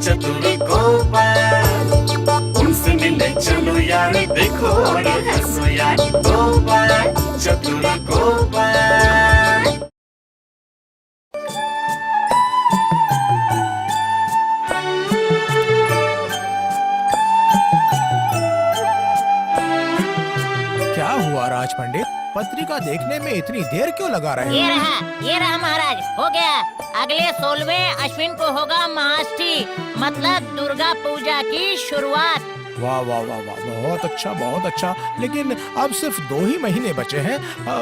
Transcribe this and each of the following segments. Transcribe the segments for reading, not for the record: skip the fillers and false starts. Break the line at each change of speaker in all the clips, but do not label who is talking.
चतुर गोपाल, उनसे मिलने चलो यार, देखो और हंसो यार, गोपाल चतुर गोपाल।
क्या हुआ राज पंडित, पत्रिका देखने में इतनी देर क्यों लगा रहे
ये
हैं?
रहा महाराज, हो गया। अगले 16वें अश्विन को होगा महाष्ठी, मतलब दुर्गा पूजा की शुरुआत।
वाह वाह वाह वाह, बहुत अच्छा बहुत अच्छा। लेकिन अब सिर्फ 2 ही महीने बचे हैं,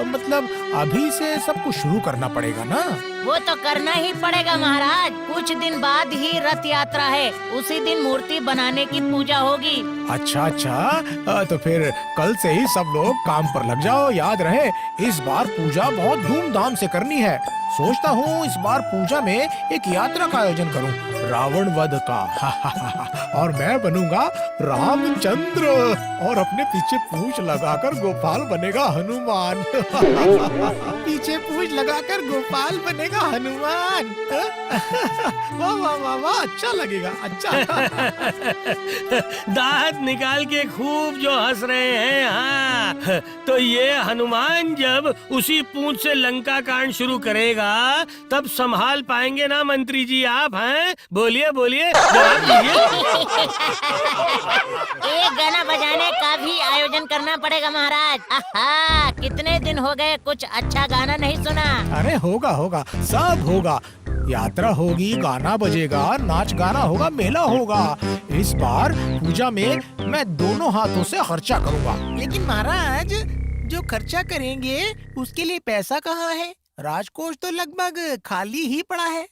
मतलब अभी से सब कुछ शुरू करना पड़ेगा ना?
वो तो करना ही पड़ेगा महाराज, कुछ दिन बाद ही रथ यात्रा है, उसी दिन मूर्ति बनाने की पूजा होगी।
अच्छा अच्छा, तो फिर कल से ही सब लोग काम पर लग जाओ। याद रहे, इस बार पूजा बहुत धूमधाम से करनी है। सोचता हूँ इस बार पूजा में एक यात्रा का आयोजन करूँ, रावण वध का। और मैं बनूंगा रामचंद्र और अपने पीछे पूंछ लगाकर गोपाल बनेगा हनुमान। पीछे पूंछ लगाकर गोपाल बनेगा हनुमान। वाह वाह वाह वाह, अच्छा लगेगा, अच्छा।
दांत निकाल के खूब जो हंस रहे हैं। हाँ, तो ये हनुमान जब उसी पूंछ से लंका कांड शुरू करेगा तब संभाल पाएंगे ना मंत्री जी आप? हैं, बोलिए बोलिए, जवाब दीजिए।
एक गाना बजाने का भी आयोजन करना पड़ेगा महाराज। आहा, कितने दिन हो गए कुछ अच्छा गाना नहीं सुना।
अरे होगा होगा, सब होगा। यात्रा होगी, गाना बजेगा, नाच गाना होगा, मेला होगा। इस बार पूजा में मैं दोनों हाथों से खर्चा करूंगा। लेकिन महाराज, जो खर्चा करेंगे उसके लिए पैसा कहाँ है? राजकोष तो लगभग खाली ही पड़ा है।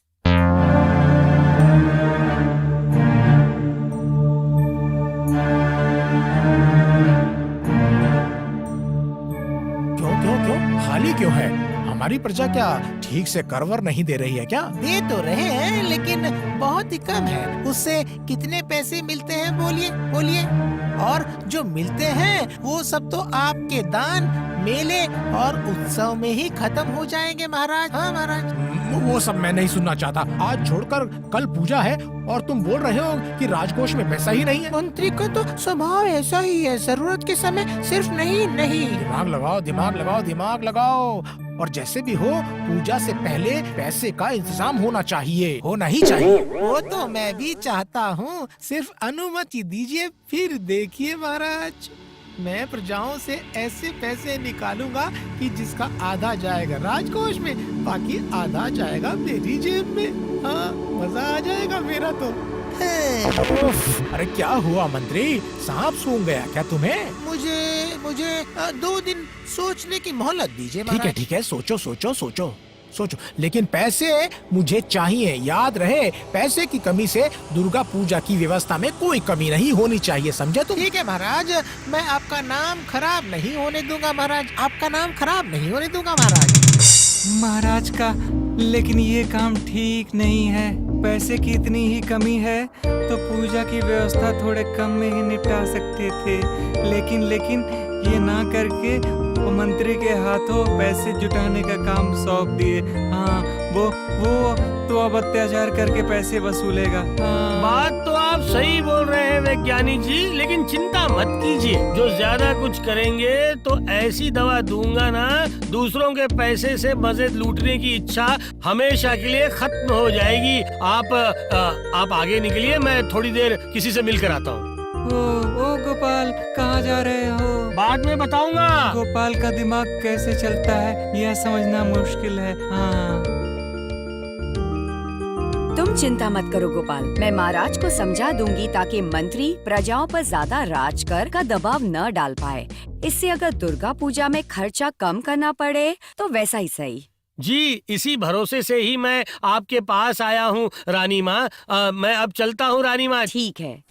क्यों क्यों क्यों खाली क्यों है? हमारी प्रजा क्या ठीक से करवर नहीं दे रही है क्या? दे तो रहे हैं, लेकिन बहुत ही कम है। उससे कितने पैसे मिलते हैं बोलिए बोलिए? और जो मिलते हैं वो सब तो आपके दान, मेले और उत्सव में ही खत्म हो जाएंगे महाराज। हाँ महाराज, वो सब मैं नहीं सुनना चाहता। आज छोड़कर कल पूजा है और तुम बोल रहे हो कि राजकोष में पैसा ही नहीं है। मंत्री का तो स्वभाव ऐसा ही है, जरूरत के समय सिर्फ नहीं नहीं। दिमाग लगाओ दिमाग लगाओ दिमाग लगाओ। और जैसे भी हो, पूजा से पहले पैसे का इंतजाम होना चाहिए, होना ही चाहिए। वो तो मैं भी चाहता हूँ, सिर्फ अनुमति दीजिए, फिर देखिए महाराज, मैं प्रजाओं से ऐसे पैसे निकालूंगा कि जिसका आधा जाएगा राजकोष में, बाकी आधा जाएगा मेरी जेब में। हाँ, मजा आ जाएगा मेरा तो। अरे क्या हुआ मंत्री, सांप सूंघ गया क्या तुम्हें? मुझे 2 दिन सोचने की मोहलत दीजिए। ठीक है, सोचो सोचो सोचो सोचो, लेकिन पैसे मुझे चाहिए। याद रहे, पैसे की कमी से दुर्गा पूजा की व्यवस्था में कोई कमी नहीं होनी चाहिए, समझे तुम? ठीक है महाराज, मैं आपका नाम खराब नहीं होने दूंगा महाराज, आपका नाम खराब नहीं होने दूंगा महाराज।
महाराज का लेकिन ये काम ठीक नहीं है। पैसे की इतनी ही कमी है तो पूजा की व्यवस्था थोड़े कम में ही निपटा सकते थे, लेकिन ये ना करके वो मंत्री के हाथों पैसे जुटाने का काम सौंप दिए। हाँ, वो तो अब अत्याचार करके पैसे वसूलेगा। हाँ।
बात तो आप सही बोल रहे हैं वैज्ञानिक जी, लेकिन चिंता मत कीजिए, जो ज्यादा कुछ करेंगे तो ऐसी दवा दूंगा ना, दूसरों के पैसे से मजे लूटने की इच्छा हमेशा के लिए खत्म हो जाएगी। आप आगे निकलिए, मैं थोड़ी देर किसी से मिलकर आता हूँ।
ओ गोपाल, कहाँ जा रहे हो?
बाद में बताऊंगा।
गोपाल का दिमाग कैसे चलता है यह समझना मुश्किल है। हाँ।
तुम चिंता मत करो गोपाल, मैं महाराज को समझा दूंगी ताकि मंत्री प्रजाओं पर ज्यादा राज कर का दबाव न डाल पाए। इससे अगर दुर्गा पूजा में खर्चा कम करना पड़े तो वैसा ही सही।
जी, इसी भरोसे से ही मैं आपके पास आया हूँ रानी माँ। मैं अब चलता हूँ रानी माँ।
ठीक है।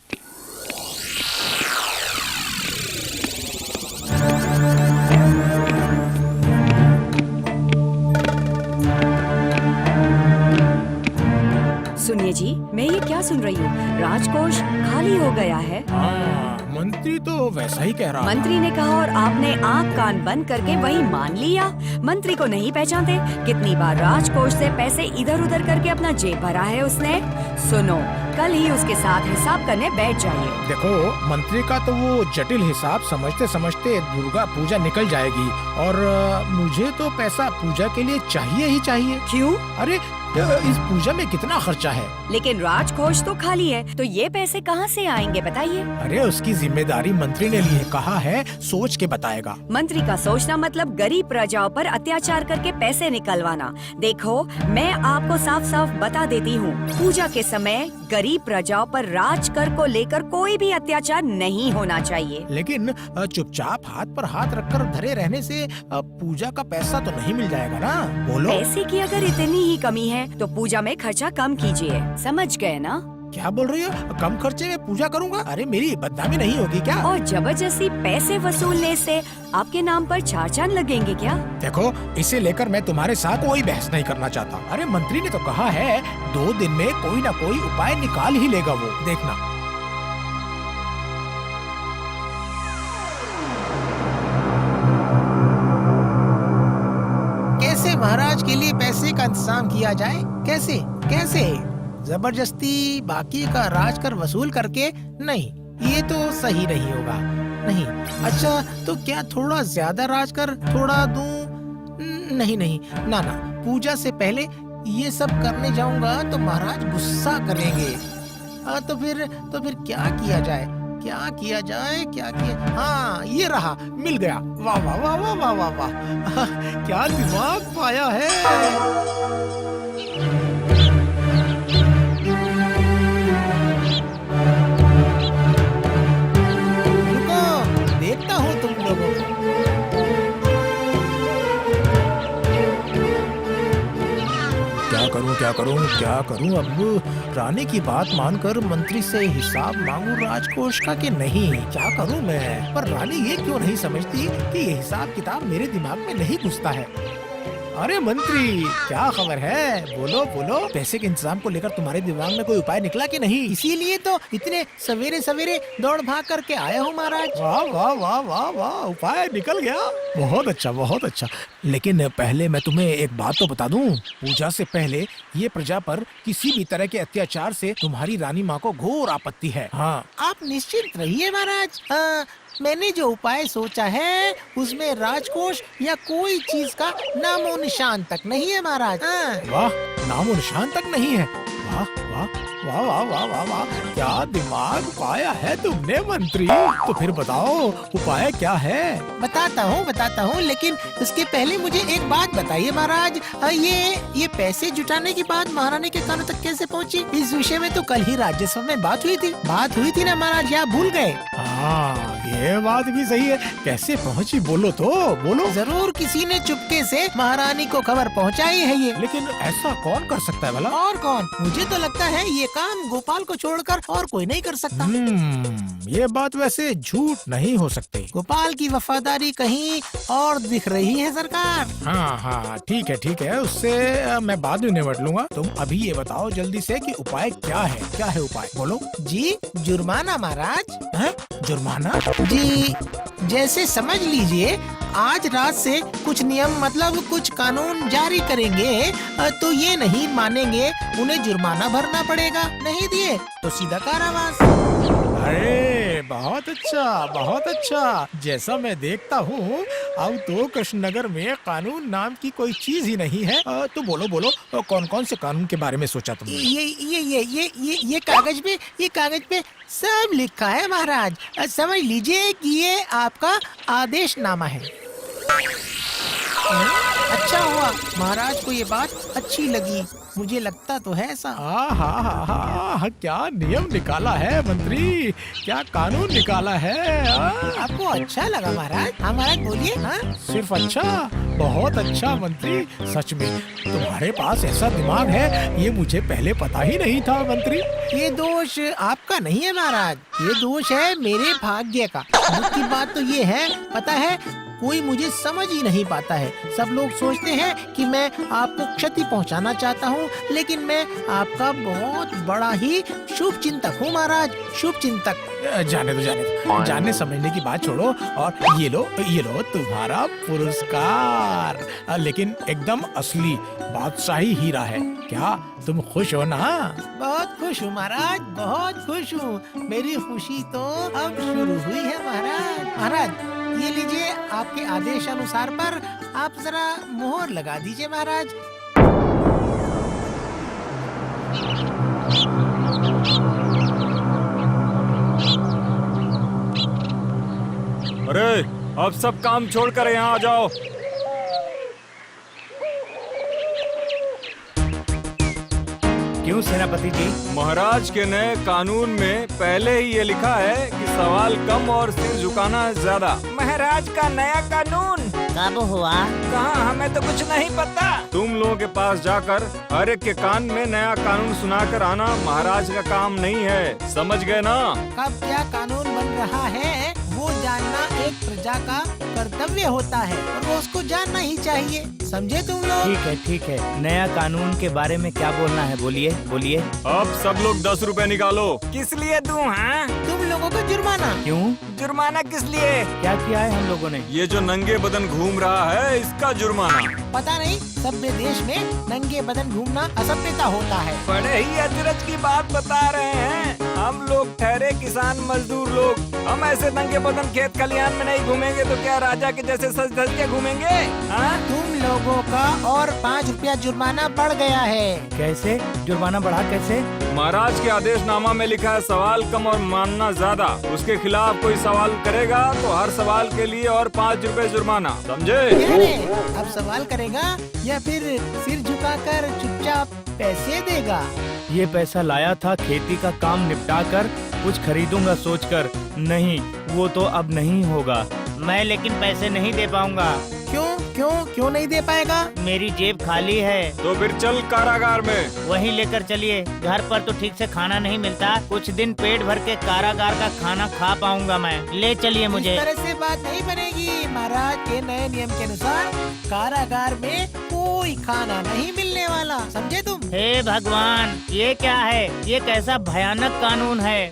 सुनिए जी, मैं ये क्या सुन रही हूँ, राजकोष खाली हो गया है।
हाँ, मंत्री तो वैसा ही कह रहा है।
मंत्री ने कहा और आपने आँख कान बंद करके वही मान लिया। मंत्री को नहीं पहचानते? कितनी बार राजकोष से पैसे इधर उधर करके अपना जेब भरा है उसने। सुनो, कल ही उसके साथ हिसाब करने बैठ जाइए।
देखो, मंत्री का तो वो जटिल हिसाब समझते समझते दुर्गा पूजा निकल जाएगी और मुझे तो पैसा पूजा के लिए चाहिए ही चाहिए।
क्यों?
अरे इस पूजा में कितना खर्चा है।
लेकिन राजकोष तो खाली है, तो ये पैसे कहाँ से आएंगे बताइए?
अरे उसकी जिम्मेदारी मंत्री ने ली है, कहा है सोच के बताएगा।
मंत्री का सोचना मतलब गरीब प्रजाओं पर अत्याचार करके पैसे निकलवाना। देखो, मैं आपको साफ साफ बता देती हूँ, पूजा के समय गरीब प्रजाओं पर राज कर को लेकर कोई भी अत्याचार नहीं होना चाहिए।
लेकिन चुपचाप हाथ पर हाथ रखकर धरे रहने से पूजा का पैसा तो नहीं मिल जाएगा ना। बोलो।
पैसे की अगर इतनी ही कमी है तो पूजा में खर्चा कम कीजिए, समझ गए ना?
क्या बोल रही हो? कम खर्चे में पूजा करूंगा? अरे मेरी बदनामी नहीं होगी क्या?
और जबरदस्ती पैसे वसूलने से आपके नाम पर 4 चांद लगेंगे क्या?
देखो, इसे लेकर मैं तुम्हारे साथ कोई बहस नहीं करना चाहता। अरे मंत्री ने तो कहा है 2 दिन में कोई ना कोई उपाय निकाल ही लेगा वो, देखना। कैसे महाराज के लिए पैसे का इंतजाम किया जाए? कैसे कैसे? जबरदस्ती बाकी का राज कर वसूल करके? नहीं, ये तो सही नहीं होगा। नहीं। अच्छा, तो क्या थोड़ा ज्यादा राज कर थोड़ा दूं? नहीं नहीं, ना ना, पूजा से पहले ये सब करने जाऊंगा तो महाराज गुस्सा करेंगे। तो फिर क्या किया जाए? क्या किया जाए? क्या किया? हाँ, ये रहा, मिल गया। वाह वाह वाह वाह वाह वाह वाह, क्या दिमाग पाया है। देखता हूँ तुम लोगों को। क्या करूँ अब? रानी की बात मानकर मंत्री से हिसाब मांगू राजकोष का कि नहीं? क्या करूँ मैं? पर रानी ये क्यों नहीं समझती कि ये हिसाब किताब मेरे दिमाग में नहीं घुसता है। अरे मंत्री, क्या खबर है? बोलो बोलो, पैसे के इंतजाम को लेकर तुम्हारे दिमाग में कोई उपाय निकला कि नहीं? इसीलिए तो इतने सवेरे सवेरे दौड़ भाग करके आया हूँ महाराज। वाह वाह वाह वाह वाह, उपाय निकल गया। बहुत अच्छा, बहुत अच्छा। लेकिन पहले मैं तुम्हें एक बात तो बता दूं, पूजा से पहले ये प्रजा पर किसी भी तरह के अत्याचार से तुम्हारी रानी माँ को घोर आपत्ति है। हाँ, आप निश्चिंत रहिए महाराज। मैंने जो उपाय सोचा है उसमें राजकोष या कोई चीज का नामो निशान तक नहीं है महाराज। वाह, नामो निशान तक नहीं है? वाह वाह वाह वाह वाह वाह वाह, क्या दिमाग पाया है तुमने मंत्री। तो फिर बताओ उपाय क्या है? बताता हूँ, लेकिन उसके पहले मुझे एक बात बताइए महाराज। ये पैसे जुटाने की बात महारानी के कानों तक कैसे पहुँची? इस विषय में तो कल ही राज्यसभा में बात हुई थी ना महाराज, या भूल गए? हाँ, ये बात भी सही है। कैसे पहुँची बोलो तो, बोलो। जरूर किसी ने चुपके से महारानी को खबर पहुँचाई है ये। लेकिन ऐसा कौन कर सकता है भला? और कौन? मुझे तो लगता है ये काम गोपाल को छोड़कर और कोई नहीं कर सकता। ये बात वैसे झूठ नहीं हो सकती। गोपाल की वफादारी कहीं और दिख रही है सरकार। हाँ हाँ, ठीक है, उससे मैं बाद में निपट लूंगा। तुम अभी ये बताओ जल्दी से कि उपाय क्या है? क्या है उपाय? बोलो। जी, जुर्माना महाराज। है? जुर्माना? जी, जैसे समझ लीजिए आज रात से कुछ नियम मतलब कुछ कानून जारी करेंगे, तो ये नहीं मानेंगे उन्हें जुर्माना भरना पड़ेगा। नहीं दिए तो सीधा कारावास। अरे बहुत अच्छा। जैसा मैं देखता हूँ अब तो कृष्णनगर में कानून नाम की कोई चीज ही नहीं है। तो बोलो कौन कौन से कानून के बारे में सोचा तुमने? ये कागज पे सब लिखा है महाराज। समझ लीजिए कि ये आपका आदेशनामा है। अच्छा हुआ महाराज को ये बात अच्छी लगी। मुझे लगता तो है ऐसा। हाँ, क्या नियम निकाला है मंत्री, क्या कानून निकाला है। आपको अच्छा लगा महाराज? हाँ महाराज बोलिए। हाँ, सिर्फ अच्छा? बहुत अच्छा मंत्री, सच में तुम्हारे पास ऐसा दिमाग है ये मुझे पहले पता ही नहीं था मंत्री। ये दोष आपका नहीं है महाराज, ये दोष है मेरे भाग्य का। दुख की बात तो ये है, पता है कोई मुझे समझ ही नहीं पाता है। सब लोग सोचते हैं कि मैं आपको क्षति पहुंचाना चाहता हूं, लेकिन मैं आपका बहुत बड़ा ही शुभ चिंतक हूं महाराज, शुभ चिंतक। जाने दो, जानने समझने की बात छोड़ो और ये लो तुम्हारा पुरस्कार। लेकिन एकदम असली बादशाही हीरा है। क्या तुम खुश हो ना? बहुत खुश हूँ महाराज, बहुत खुश हूँ। मेरी खुशी तो अब शुरू हुई है महाराज। महाराज ये लीजिए, आपके आदेश अनुसार पर आप जरा मोहर लगा दीजिए महाराज।
अरे अब सब काम छोड़कर यहाँ आ जाओ।
क्यों सेनापति जी?
महाराज के नए कानून में पहले ही ये लिखा है कि सवाल कम और सिर झुकाना ज्यादा।
महाराज का नया कानून
कब हुआ?
कहाँ, हमें तो कुछ नहीं पता।
तुम लोगों के पास जाकर हर एक के कान में नया कानून सुनाकर आना महाराज का काम नहीं है, समझ गए ना?
कब क्या कानून बन रहा है वो जानना एक प्रजा का कर्तव्य होता है और वो उसको जानना ही चाहिए, समझे तुम लोग?
ठीक है। नया कानून के बारे में क्या बोलना है, बोलिए।
अब सब लोग 10 रुपए निकालो।
किस लिए दूं? हाँ,
तुम लोगों को जुर्माना।
क्यों जुर्माना, किस लिए? क्या किया है हम लोगों ने?
ये जो नंगे बदन घूम रहा है इसका जुर्माना।
पता नहीं, सभ्य देश में नंगे बदन घूमना असभ्यता होता है।
बड़े ही अचरज की बात बता रहे हैं। हम लोग ठहरे किसान मजदूर लोग, हम ऐसे नंगे बदन खेत खलिहान में नहीं घूमेंगे तो क्या राजा के जैसे सज धज के घूमेंगे? हाँ?
तुम लोगों का और 5 रुपया जुर्माना बढ़ गया है।
कैसे जुर्माना बढ़ा, कैसे?
महाराज के आदेशनामा में लिखा है सवाल कम और मानना ज्यादा। उसके खिलाफ कोई सवाल करेगा तो हर सवाल के लिए और 5 रुपए जुर्माना, समझे?
अब सवाल करेगा या फिर सिर झुकाकर चुपचाप पैसे देगा?
ये पैसा लाया था खेती का काम निपटा कर, कुछ खरीदूंगा सोचकर। नहीं, वो तो अब नहीं होगा।
मैं लेकिन पैसे नहीं दे पाऊंगा।
क्यों नहीं दे पाएगा?
मेरी जेब खाली है।
तो फिर चल कारागार में।
वहीं लेकर चलिए, घर पर तो ठीक से खाना नहीं मिलता। कुछ दिन पेट भर के कारागार का खाना खा पाऊंगा मैं। ले चलिए मुझे।
इस तरह से बात नहीं बनेगी। महाराज के नए नियम के अनुसार कारागार में कोई खाना नहीं मिलने वाला, समझे तुम?
हे भगवान, ये क्या है? ये कैसा भयानक कानून है?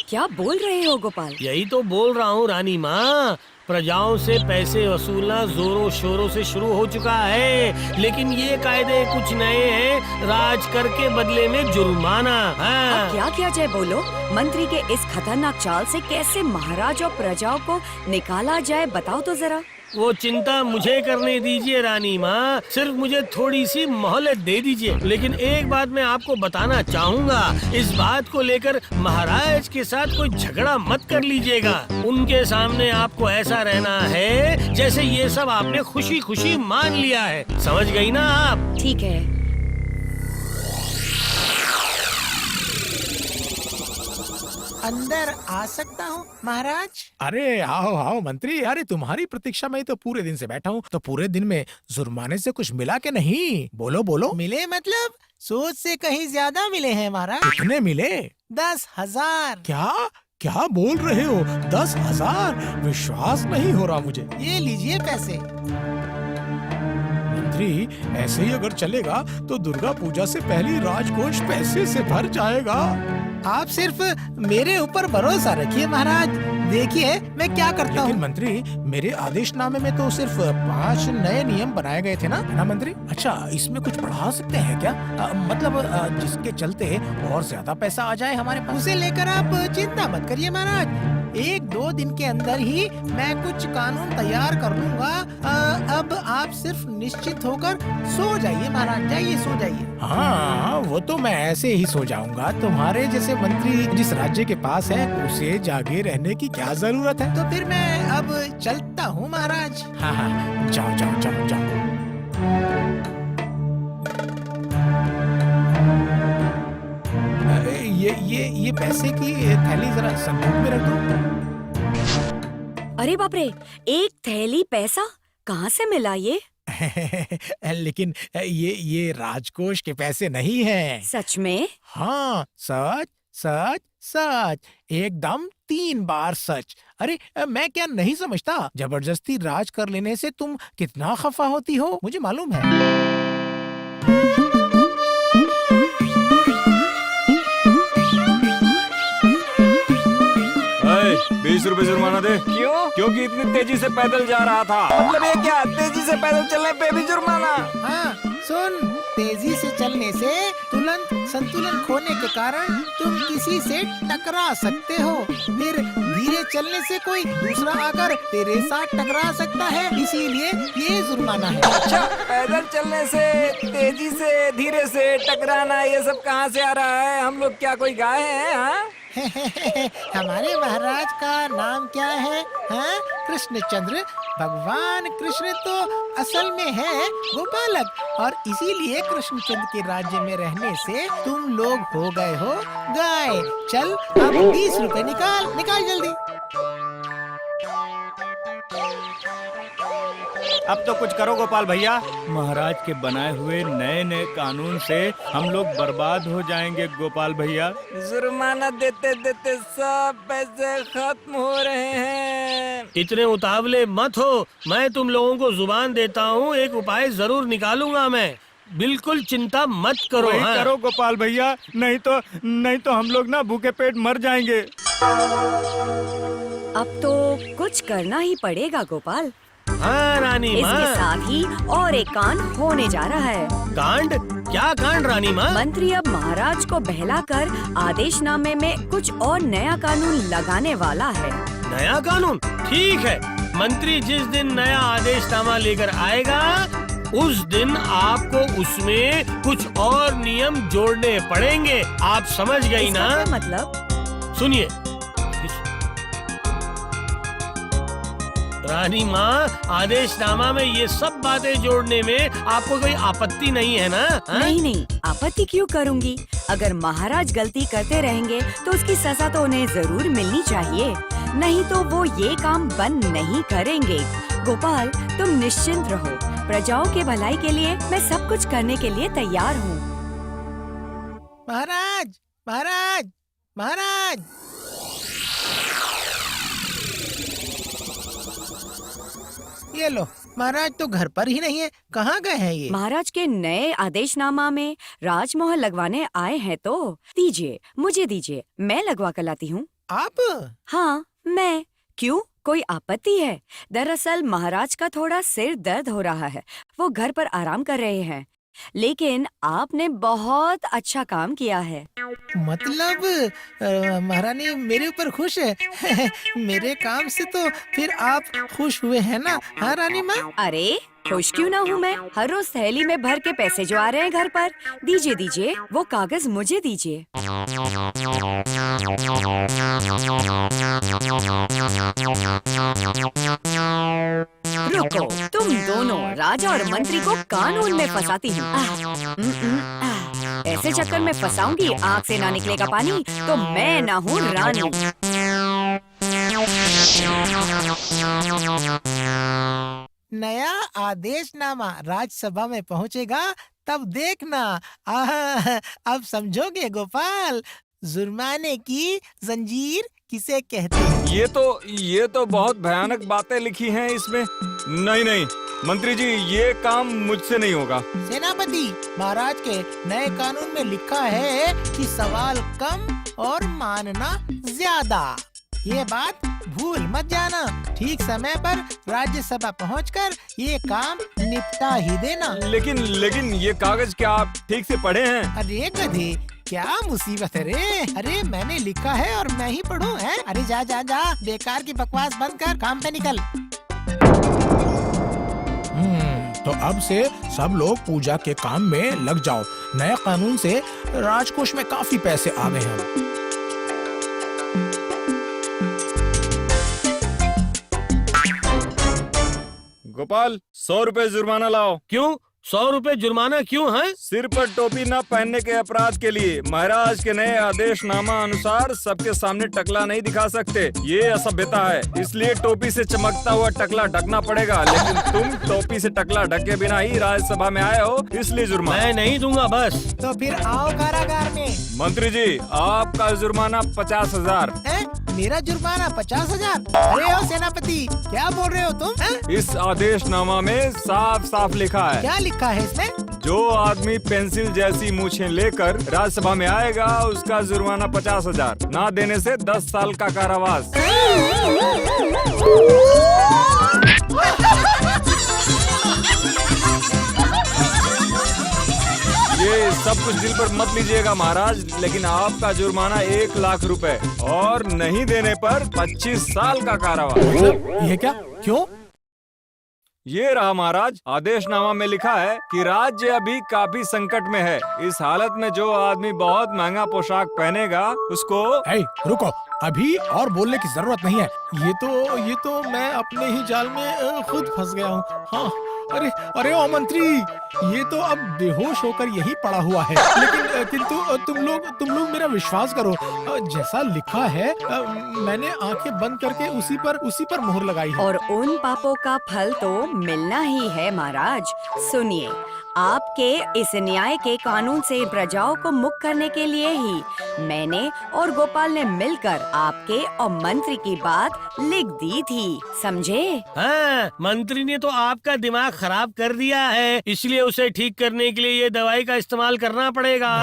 क्या बोल रहे हो गोपाल?
यही तो बोल रहा हूँ रानी माँ। प्रजाओं से पैसे वसूलना जोरों शोरों से शुरू हो चुका है, लेकिन ये कायदे कुछ नए हैं। राज कर के बदले में जुर्माना। हाँ।
अब क्या किया जाए बोलो? मंत्री के इस खतरनाक चाल से कैसे महाराज और प्रजाओं को निकाला जाए, बताओ तो जरा।
वो चिंता मुझे करने दीजिए रानी माँ, सिर्फ मुझे थोड़ी सी मोहलत दे दीजिए। लेकिन एक बात मैं आपको बताना चाहूँगा, इस बात को लेकर महाराज के साथ कोई झगड़ा मत कर लीजिएगा। उनके सामने आपको ऐसा रहना है जैसे ये सब आपने खुशी खुशी मान लिया है, समझ गई ना आप?
ठीक है।
अंदर आ सकता हूँ महाराज? अरे आओ मंत्री। अरे तुम्हारी प्रतीक्षा में तो पूरे दिन से बैठा हूँ। तो पूरे दिन में जुर्माने से कुछ मिला के नहीं? बोलो। मिले मतलब सोच से कहीं ज्यादा मिले हैं महाराज। कितने मिले? 10,000। क्या बोल रहे हो? 10,000? विश्वास नहीं हो रहा मुझे। ये लीजिए पैसे। मंत्री, ऐसे ही अगर चलेगा तो दुर्गा पूजा से पहले राजकोष पैसे से भर जाएगा। आप सिर्फ मेरे ऊपर भरोसा रखिए महाराज, देखिए मैं क्या करता हूँ। मंत्री, मेरे आदेशनामे में तो सिर्फ 5 नए नियम बनाए गए थे ना मंत्री? अच्छा, इसमें कुछ बढ़ा सकते हैं क्या? मतलब जिसके चलते और ज्यादा पैसा आ जाए हमारे पास। उसे लेकर आप चिंता मत करिए महाराज। 1-2 दिन के अंदर ही मैं कुछ कानून तैयार कर लूंगा। अब आप सिर्फ निश्चित होकर सो जाइए महाराज, जाइए सो जाइए। हाँ, वो तो मैं ऐसे ही सो जाऊंगा। तुम्हारे जैसे मंत्री जिस राज्य के पास है उसे जागे रहने की क्या जरूरत है? तो फिर मैं अब चलता हूँ महाराज। हाँ, जाओ। ये पैसे की थैली जरा संदूक में रख दो।
अरे बाप रे, एक थैली पैसा कहाँ से मिला ये?
लेकिन ये राजकोष के पैसे नहीं हैं।
सच में?
हाँ, सच सच, एकदम 3 बार सच। अरे मैं क्या नहीं समझता, जबरदस्ती राज कर लेने से तुम कितना खफा होती हो, मुझे मालूम है।
ऐ, 20 रुपए जुर्माना दे।
क्यों?
क्योंकि इतनी तेजी से पैदल जा रहा था।
मतलब ये क्या, तेजी से पैदल चलने पे भी जुर्माना?
हाँ सुन, तेजी से चलने से तुरंत संतुलन खोने के कारण तुम किसी से टकरा सकते हो, फिर धीरे चलने से कोई दूसरा आकर तेरे साथ टकरा सकता है, इसीलिए ये जुर्माना है।
अच्छा, पैदल चलने से, तेजी से, धीरे से टकराना, ये सब कहाँ से आ रहा है? हम लोग क्या कोई गाय हैं? हाँ?
हमारे महाराज का नाम क्या है? हाँ? कृष्णचंद्र। भगवान कृष्ण तो असल में है गोपालक, और इसीलिए कृष्णचंद्र के राज्य में रहने से तुम लोग हो गए हो गाय। चल अब 20 रुपए निकाल, निकाल जल्दी।
अब तो कुछ करो गोपाल भैया, महाराज के बनाए हुए नए नए कानून से हम लोग बर्बाद हो जाएंगे गोपाल भैया।
जुर्माना देते देते सब पैसे खत्म हो रहे हैं।
इतने उतावले मत हो, मैं तुम लोगों को जुबान देता हूँ, एक उपाय जरूर निकालूंगा मैं। बिल्कुल चिंता मत करो।
वही
हाँ?
करो गोपाल भैया, नहीं तो हम लोग ना भूखे पेट मर जाएंगे।
अब तो कुछ करना ही पड़ेगा गोपाल।
हाँ रानी
इसके
माँ।
साथ ही और एक कांड होने जा रहा है।
कांड? क्या कांड रानी माँ?
मंत्री अब महाराज को बहलाकर आदेशनामे में कुछ और नया कानून लगाने वाला है।
नया कानून? ठीक है, मंत्री जिस दिन नया आदेशनामा लेकर आएगा उस दिन आपको उसमें कुछ और नियम जोड़ने पड़ेंगे। आप समझ गई ना?
इसका क्या मतलब?
सुनिए रानी माँ, आदेशनामा में ये सब बातें जोड़ने में आपको कोई आपत्ति नहीं है ना? हाँ?
नहीं, आपत्ति क्यों करूंगी? अगर महाराज गलती करते रहेंगे तो उसकी सजा तो उन्हें जरूर मिलनी चाहिए, नहीं तो वो ये काम बंद नहीं करेंगे। गोपाल, तुम निश्चिंत रहो, प्रजाओं के भलाई के लिए मैं सब कुछ करने के लिए तैयार हूँ।
महाराज, महाराज, महाराज। ये लो, महाराज तो घर पर ही नहीं है, कहाँ गए हैं ये?
महाराज के नए आदेशनामा में राजमोहर लगवाने आए हैं, तो दीजिए, मुझे दीजिए, मैं लगवा कर लाती हूँ।
आप?
हाँ, मैं। क्यों, कोई आपत्ति है? दरअसल महाराज का थोड़ा सिर दर्द हो रहा है, वो घर पर आराम कर रहे हैं, लेकिन आपने बहुत अच्छा काम किया है।
मतलब महारानी मेरे ऊपर खुश है? मेरे काम से तो फिर आप खुश हुए हैं ना? हाँ रानी माँ?
अरे खुश क्यों ना हूँ मैं? हर रोज थैली में भर के पैसे जो आ रहे हैं घर पर। दीजिए दीजिए, वो कागज मुझे दीजिए। रुको, तुम दोनों राजा और मंत्री को कानून में फंसाती हूँ। ऐसे चक्कर में फंसाऊंगी, आँख से ना निकलेगा पानी तो मैं ना हूँ रानी।
नया आदेशनामा राज्यसभा में पहुंचेगा तब देखना। अब समझोगे गोपाल, जुर्माने की जंजीर किसे कहते हैं?
ये तो बहुत भयानक बातें लिखी हैं इसमें। नहीं मंत्री जी, ये काम मुझसे नहीं होगा।
सेनापति, महाराज के नए कानून में लिखा है कि सवाल कम और मानना ज्यादा। ये बात भूल मत जाना। ठीक समय पर राज्यसभा पहुंचकर ये काम निपटा ही देना।
लेकिन ये कागज क्या आप ठीक से पढ़े हैं?
अरे गधे, क्या मुसीबत है रे? अरे मैंने लिखा है और मैं ही पढ़ूं है? अरे जा जा जा, बेकार की बकवास बंद कर, काम पे निकल। तो अब से सब लोग पूजा के काम में लग जाओ। नए कानून से राजकोष में काफी पैसे आ गए हैं।
गोपाल, 100 रुपए जुर्माना लाओ।
क्यों? 100 रुपए जुर्माना क्यों है?
सिर पर टोपी न पहनने के अपराध के लिए महाराज के नए आदेशनामा अनुसार सबके सामने टकला नहीं दिखा सकते। ये असभ्यता है, इसलिए टोपी से चमकता हुआ टकला ढकना पड़ेगा। लेकिन तुम टोपी से टकला ढके बिना ही राज्यसभा में आए हो, इसलिए जुर्माना।
मैं नहीं दूंगा बस।
तो फिर आओ कारागार में।
मंत्री जी, आपका जुर्माना 50,000।
मेरा जुर्माना 50,000? अरे ओ सेनापति, क्या बोल रहे हो तुम?
इस आदेशनामा में साफ साफ लिखा है।
क्या लिखा है इसमें?
जो आदमी पेंसिल जैसी मूछें लेकर राज्यसभा में आएगा उसका जुर्माना 50,000, ना देने से 10 साल का कारावास। ये सब कुछ दिल पर मत लीजिएगा महाराज, लेकिन आपका जुर्माना 1 लाख रुपए और नहीं देने पर 25 साल का कारावास।
ये क्या? क्यों?
ये रहा महाराज, आदेशनामा में लिखा है कि राज्य अभी काफी संकट में है। इस हालत में जो आदमी बहुत महंगा पोशाक पहनेगा उसको।
रुको, अभी और बोलने की जरूरत नहीं है। ये तो मैं अपने ही जाल में खुद फंस गया हूँ। हाँ, अरे ओ मंत्री, ये तो अब बेहोश होकर यही पड़ा हुआ है। लेकिन किंतु तुम लोग मेरा विश्वास करो, जैसा लिखा है मैंने आंखें बंद करके उसी पर मोहर लगाई है।
और उन पापों का फल तो मिलना ही है महाराज। सुनिए, आपके इस न्याय के कानून से प्रजाओं को मुक्त करने के लिए ही मैंने और गोपाल ने मिलकर आपके और मंत्री की बात लिख दी थी, समझे?
हाँ, मंत्री ने तो आपका दिमाग खराब कर दिया है, इसलिए उसे ठीक करने के लिए ये दवाई का इस्तेमाल करना पड़ेगा।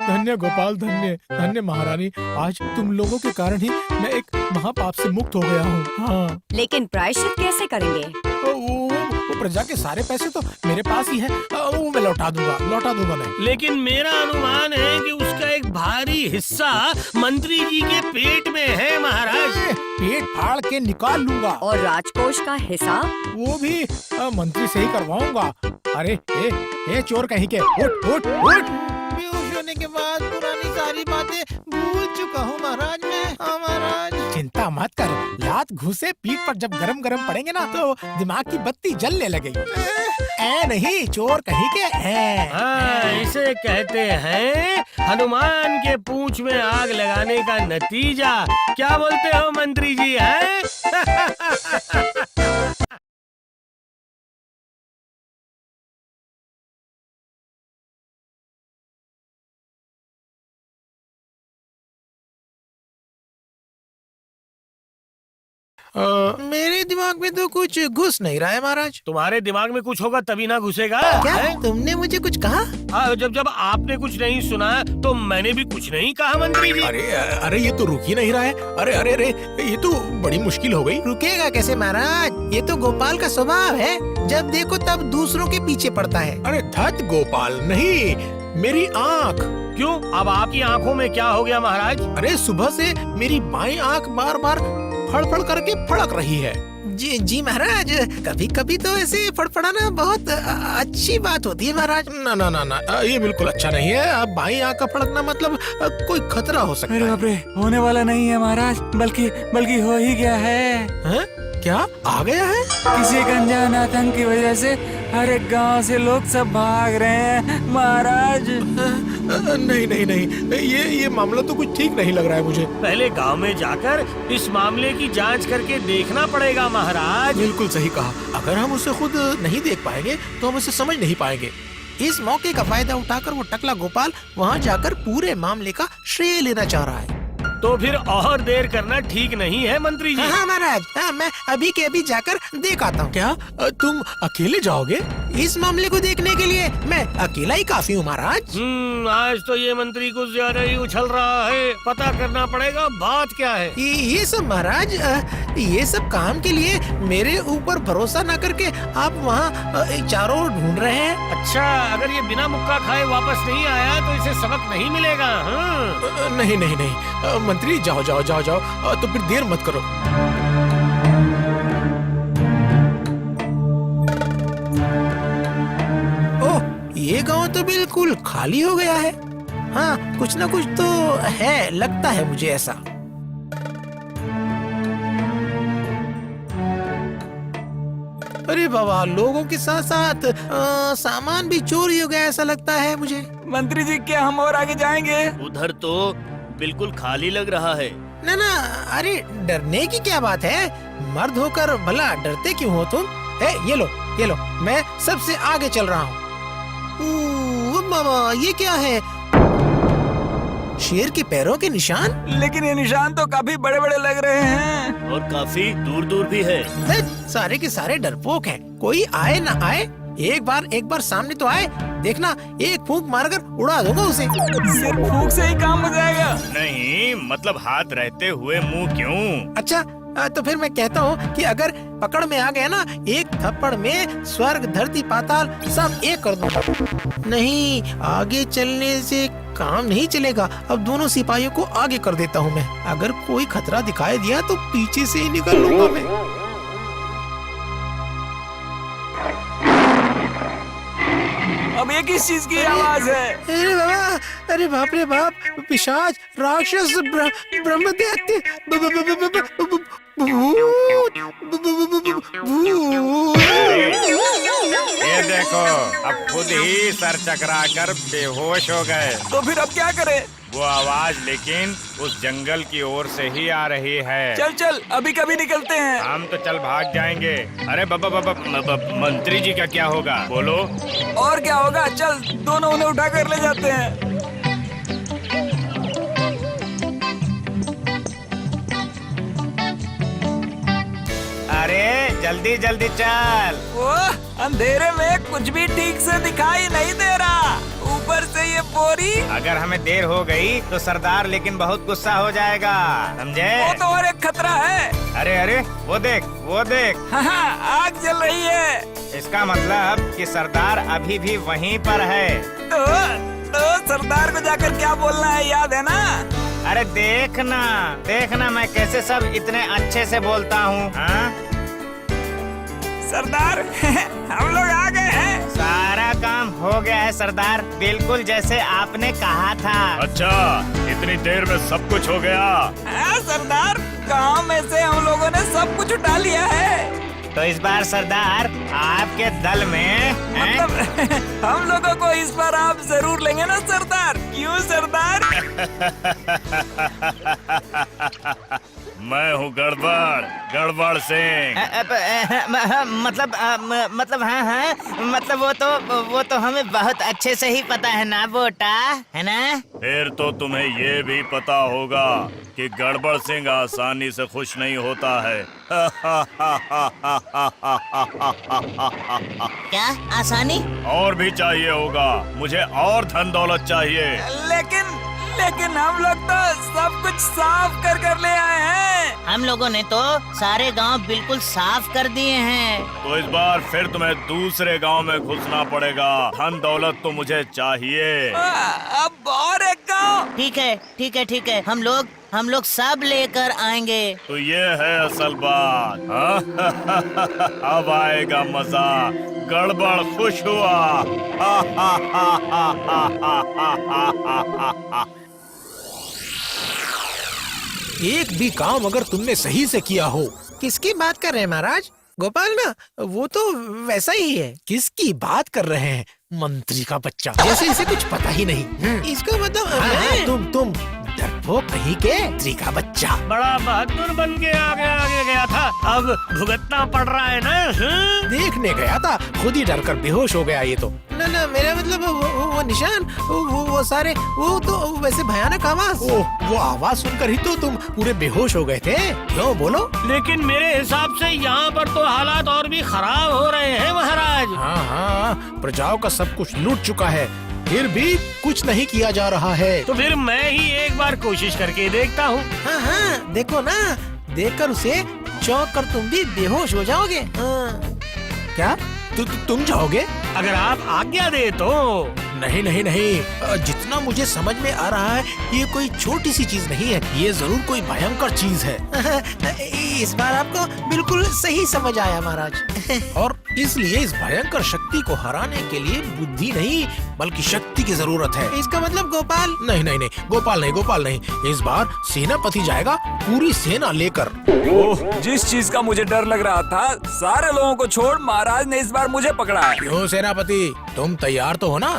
धन्य गोपाल, धन्य महारानी। आज तुम लोगों के कारण ही मैं एक महापाप से मुक्त हो गया हूँ। हाँ।
लेकिन प्रायश्चित कैसे करेंगे?
वो प्रजा के सारे पैसे तो मेरे पास ही है, वो मैं लौटा दूंगा मैं।
लेकिन मेरा अनुमान है कि उसका एक भारी हिस्सा मंत्री जी के पेट में है महाराज।
पेट फाड़ के निकाल लूंगा।
और राजकोष का हिसाब?
वो भी मंत्री से ही करवाऊंगा। अरे ए चोर कहीं के, उठ। बेहोश होने के बाद पुरानी सारी बातें भूल चुका हूँ महाराज मैं। महाराज चिंता मत कर, लात घुसे पीठ पर जब गरम पड़ेंगे ना तो दिमाग की बत्ती जलने लगेगी। नहीं, चोर कहीं के हैं।
हाँ, इसे कहते हैं हनुमान के पूंछ में आग लगाने का नतीजा। क्या बोलते हो मंत्री जी? हैं?
मेरे दिमाग में तो कुछ घुस नहीं रहा है महाराज।
तुम्हारे दिमाग में कुछ होगा तभी ना घुसेगा।
क्या
है?
तुमने मुझे कुछ कहा?
जब आपने कुछ नहीं सुना तो मैंने भी कुछ नहीं कहा मंत्री जी।
अरे ये तो रुक ही नहीं रहा है। अरे ये तो बड़ी मुश्किल हो गई। रुकेगा कैसे महाराज? ये तो गोपाल का स्वभाव है, जब देखो तब दूसरों के पीछे पड़ता है। अरे धत गोपाल नहीं, मेरी आँख।
क्यों? अब आपकी आँखों में क्या हो गया महाराज?
अरे सुबह से मेरी बाईं आँख बार फड़फड़ करके फड़क रही है। जी महाराज, कभी कभी तो ऐसे फड़फड़ाना बहुत अच्छी बात होती है महाराज। ना, ये बिल्कुल अच्छा नहीं है। अब बाईं आँख का फड़कना मतलब कोई खतरा हो सकता है।
अरे बाप रे, होने वाला नहीं है महाराज, बल्कि हो ही गया है।
क्या आ गया है?
किसी एक अनजान आतंक की वजह से हर एक गांव से लोग सब भाग रहे हैं महाराज।
नहीं, ये मामला तो कुछ ठीक नहीं लग रहा है मुझे।
पहले गांव में जाकर इस मामले की जांच करके देखना पड़ेगा महाराज।
बिल्कुल सही कहा। अगर हम उसे खुद नहीं देख पाएंगे तो हम उसे समझ नहीं पाएंगे। इस मौके का फायदा उठाकर वो टकला गोपाल वहाँ जाकर पूरे मामले का श्रेय लेना चाह रहा है।
तो फिर और देर करना ठीक नहीं है मंत्री जी।
हाँ महाराज, मैं अभी के अभी जाकर देख आता हूँ। क्या तुम अकेले जाओगे? इस मामले को देखने के लिए मैं अकेला ही काफी हूँ महाराज।
आज तो ये मंत्री कुछ ज्यादा ही उछल रहा है। पता करना पड़ेगा बात क्या है।
ये सब महाराज, ये सब काम के लिए मेरे ऊपर भरोसा न करके आप वहाँ चारों ओर ढूंढ रहे हैं।
अच्छा, अगर ये बिना मुक्का खाए वापस नहीं आया तो इसे सबक नहीं मिलेगा।
नहीं, मंत्री जाओ, तो फिर देर मत करो। ओह, ये गांव तो बिल्कुल खाली हो गया है। हाँ, कुछ ना कुछ तो है, लगता है मुझे ऐसा। अरे बाबा, लोगों के साथ साथ सामान भी चोरी हो गया ऐसा लगता है मुझे।
मंत्री जी, क्या हम और आगे जाएंगे?
उधर तो बिल्कुल खाली लग रहा है।
ना ना, अरे डरने की क्या बात है, मर्द होकर भला डरते क्यों हो तुम? ये लो, मैं सबसे आगे चल रहा हूँ। बाबा, ये क्या है? शेर के पैरों के निशान?
लेकिन ये निशान तो काफी बड़े बड़े लग रहे हैं।
और काफी दूर दूर भी है।
सारे के सारे डरपोक हैं। कोई आए ना आए, एक बार सामने तो आए, देखना एक फूंक मारकर उड़ा दूंगा उसे।
सिर्फ फूंक से ही काम हो जाएगा?
नहीं, मतलब हाथ रहते हुए मुंह क्यों?
अच्छा, तो फिर मैं कहता हूँ कि अगर पकड़ में आ गया ना, एक थप्पड़ में स्वर्ग धरती पाताल सब एक कर दूंगा। नहीं, आगे चलने से काम नहीं चलेगा। अब दोनों सिपाहियों को आगे कर देता हूँ मैं। अगर कोई खतरा दिखाई दिया तो पीछे से ही निकल लूंगा मैं।
अब ये किस चीज की आवाज है?
अरे बाबा, अरे बाप रे बाप, पिशाच, राक्षस, ब्रह्मदैत्य,
ये देखो, अब खुद ही सर चकराकर बेहोश हो गए।
तो फिर अब क्या करें?
वो आवाज लेकिन उस जंगल की ओर से ही आ रही है।
चल, अभी कभी निकलते हैं।
हम तो चल भाग जाएंगे। अरे बाबा, मंत्री जी का क्या होगा? बोलो।
और क्या होगा, चल दोनों उन्हें उठा कर ले जाते हैं।
अरे जल्दी जल्दी चल।
वो अंधेरे में कुछ भी ठीक से दिखाई नहीं दे रहा, ऊपर से ये बोरी।
अगर हमें देर हो गई तो सरदार लेकिन बहुत गुस्सा हो जाएगा, समझे?
वो तो और एक खतरा है।
अरे वो देख।
हाँ, आग जल रही है।
इसका मतलब कि सरदार अभी भी वहीं पर है।
तो सरदार को जाकर क्या बोलना है, याद है ना?
अरे देखना मैं कैसे सब इतने अच्छे से बोलता हूँ।
सरदार, हम लोग आ गए हैं।
सारा काम हो गया है सरदार, बिल्कुल जैसे आपने कहा था।
अच्छा, इतनी देर में सब कुछ हो गया?
हाँ सरदार, गांव में से हम लोगों ने सब कुछ उठा लिया है।
तो इस बार सरदार आपके दल में
मतलब हम लोगों को इस बार आप जरूर लेंगे ना सरदार? क्यों सरदार?
मैं हूँ गड़बड़ सिंह।
मतलब हाँ, मतलब वो तो हमें बहुत अच्छे से ही पता है ना बेटा, है ना?
फिर तो तुम्हें ये भी पता होगा कि गड़बड़ सिंह आसानी से खुश नहीं होता है।
क्या आसानी?
और भी चाहिए होगा, मुझे और धन दौलत चाहिए।
लेकिन हम लोग तो सब कुछ साफ कर ले आए हैं।
हम लोगों ने तो सारे गांव बिल्कुल साफ कर दिए हैं।
तो इस बार फिर तुम्हें दूसरे गांव में घुसना पड़ेगा। धन दौलत तो मुझे चाहिए।
अब और एक गांव?
ठीक है, हम लोग सब लेकर आएंगे।
तो ये है असल बात। अब आएगा मजा। गड़बड़ खुश हुआ।
एक भी काम अगर तुमने सही से किया हो। किसकी बात कर रहे हैं महाराज? गोपाल ना, वो तो वैसा ही है। किसकी बात कर रहे हैं? मंत्री का बच्चा, जैसे इसे कुछ पता ही नहीं। इसका मतलब तुम डरपोक कहीं के मंत्री का बच्चा।
बड़ा बहादुर बन के आगे गया था, अब भुगतना पड़ रहा है ना।
देखने गया था, खुद ही डरकर बेहोश हो गया ये तो। ना, मेरा मतलब वो निशान, वो सारे, वो तो वैसे भयानक आवाज। वो आवाज सुनकर ही तो तुम पूरे बेहोश हो गए थे। क्यों, बोलो?
लेकिन मेरे हिसाब से यहाँ पर तो हालात और भी खराब हो रहे हैं महाराज।
हाँ, प्रजाओं का सब कुछ लूट चुका है, फिर भी कुछ नहीं किया जा रहा है।
तो फिर मैं ही एक बार कोशिश करके देखता हूँ।
हाँ, देखो ना, देखकर उसे चौंक कर तुम भी बेहोश हो जाओगे। क्या तुम जाओगे?
अगर आप आज्ञा दे तो।
नहीं, जितना मुझे समझ में आ रहा है ये कोई छोटी सी चीज नहीं है, ये जरूर कोई भयंकर चीज है। इस बार आपको बिल्कुल सही समझ आया महाराज। और इसलिए इस भयंकर शक्ति को हराने के लिए बुद्धि नहीं बल्कि शक्ति की जरूरत है।
इसका मतलब गोपाल?
नहीं, गोपाल नहीं। इस बार सेनापति जाएगा पूरी सेना लेकर।
ओह, जिस चीज का मुझे डर लग रहा था सारे लोगों को छोड़ महाराज ने इस बार मुझे पकड़ा है।
क्यों सेनापति, तुम तैयार तो हो ना?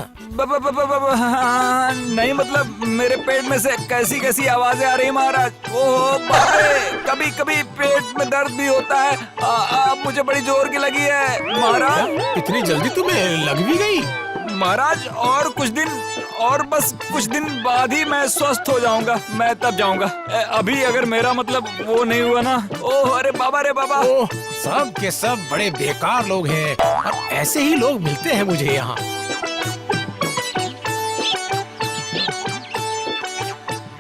नहीं, मतलब मेरे पेट में से कैसी कैसी आवाजें आ रही महाराज। ओह बाप रे, कभी कभी पेट में दर्द भी होता है। मुझे बड़ी जोर की लगी है महाराज।
इतनी जल्दी तुम्हें लग भी गई?
महाराज और बस कुछ दिन बाद ही मैं स्वस्थ हो जाऊंगा, मैं तब जाऊंगा। अभी अगर मेरा मतलब वो नहीं हुआ ना। ओह अरे बाबा।
ओह, सब के सब बड़े बेकार लोग हैं और ऐसे ही लोग मिलते हैं मुझे यहाँ।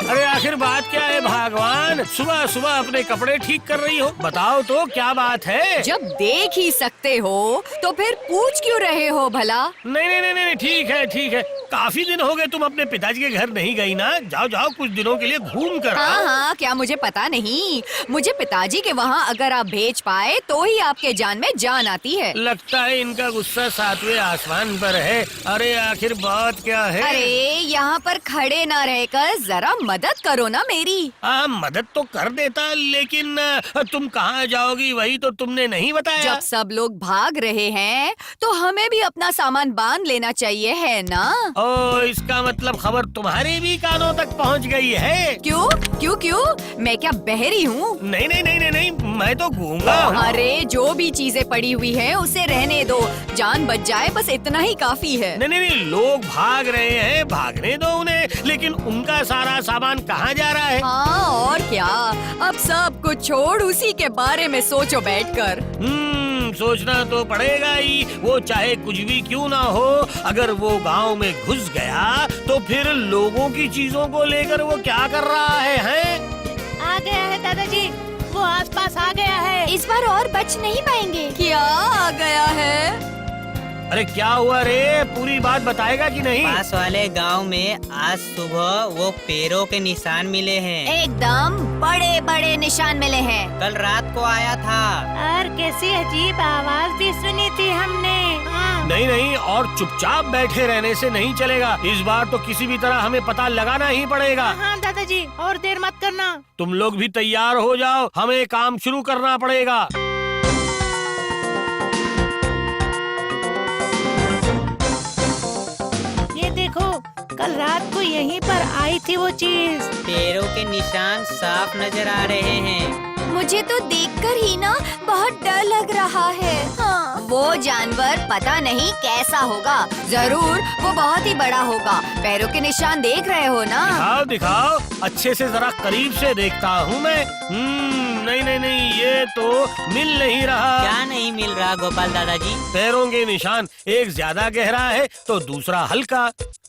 अरे आखिर बात क्या है भगवान? सुबह सुबह अपने कपड़े ठीक कर रही हो, बताओ तो क्या बात है?
जब देख ही सकते हो तो फिर पूछ क्यों रहे हो भला?
नहीं, ठीक है। काफी दिन हो गए तुम अपने पिताजी के घर नहीं गई ना। जाओ कुछ दिनों के लिए घूम कर आओ।
हाँ, क्या मुझे पता नहीं? मुझे पिताजी के वहाँ अगर आप भेज पाए तो ही आपके जान में जान आती है।
लगता है इनका गुस्सा 7वें आसमान पर है। अरे आखिर बात क्या है?
अरे यहाँ पर खड़े ना रहकर जरा मदद करो ना मेरी।
मदद तो कर देता, लेकिन तुम कहाँ जाओगी वही तो तुमने नहीं बताया।
जब सब लोग भाग रहे हैं तो हमें भी अपना सामान बांध लेना चाहिए, है ना?
ओ, इसका मतलब खबर तुम्हारे भी कानों तक पहुंच गई है।
क्यों? मैं क्या बहरी हूँ?
नहीं, मैं तो गूंगा हूँ।
अरे जो भी चीजें पड़ी हुई हैं उसे रहने दो, जान बच जाए बस इतना ही काफी है।
नहीं, लोग भाग रहे हैं, भागने दो उन्हें, लेकिन उनका सारा सामान कहाँ जा रहा है?
हाँ और क्या, अब सब कुछ छोड़ उसी के बारे में सोचो बैठकर।
सोचना तो पड़ेगा ही, वो चाहे कुछ भी क्यों ना हो। अगर वो गांव में घुस गया तो फिर लोगों की चीजों को लेकर वो क्या कर रहा है?
आ गया है दादाजी, वो आसपास आ गया है।
इस बार और बच नहीं पाएंगे। क्या आ गया है?
अरे क्या हुआ रे, पूरी बात बताएगा कि नहीं?
पास वाले गांव में आज सुबह वो पैरों के निशान मिले हैं।
एकदम बड़े बड़े निशान मिले हैं।
कल रात को आया था।
और कैसी अजीब आवाज भी सुनी थी हमने।
नहीं, और चुपचाप बैठे रहने से नहीं चलेगा। इस बार तो किसी भी तरह हमें पता लगाना ही पड़ेगा।
हाँ दादाजी, और देर मत करना।
तुम लोग भी तैयार हो जाओ, हमें काम शुरू करना पड़ेगा।
देखो, कल रात को यहीं पर आई थी वो चीज।
पैरों के निशान साफ नजर आ रहे हैं।
मुझे तो देखकर ही ना बहुत डर लग रहा है। हाँ। वो जानवर पता नहीं कैसा होगा, जरूर वो बहुत ही बड़ा होगा। पैरों के निशान देख रहे हो ना?
दिखाओ, अच्छे से जरा करीब से देखता हूँ मैं। नहीं, ये तो मिल नहीं रहा।
क्या नहीं मिल रहा गोपाल दादाजी?
पैरों के निशान, एक ज्यादा गहरा है तो दूसरा हल्का।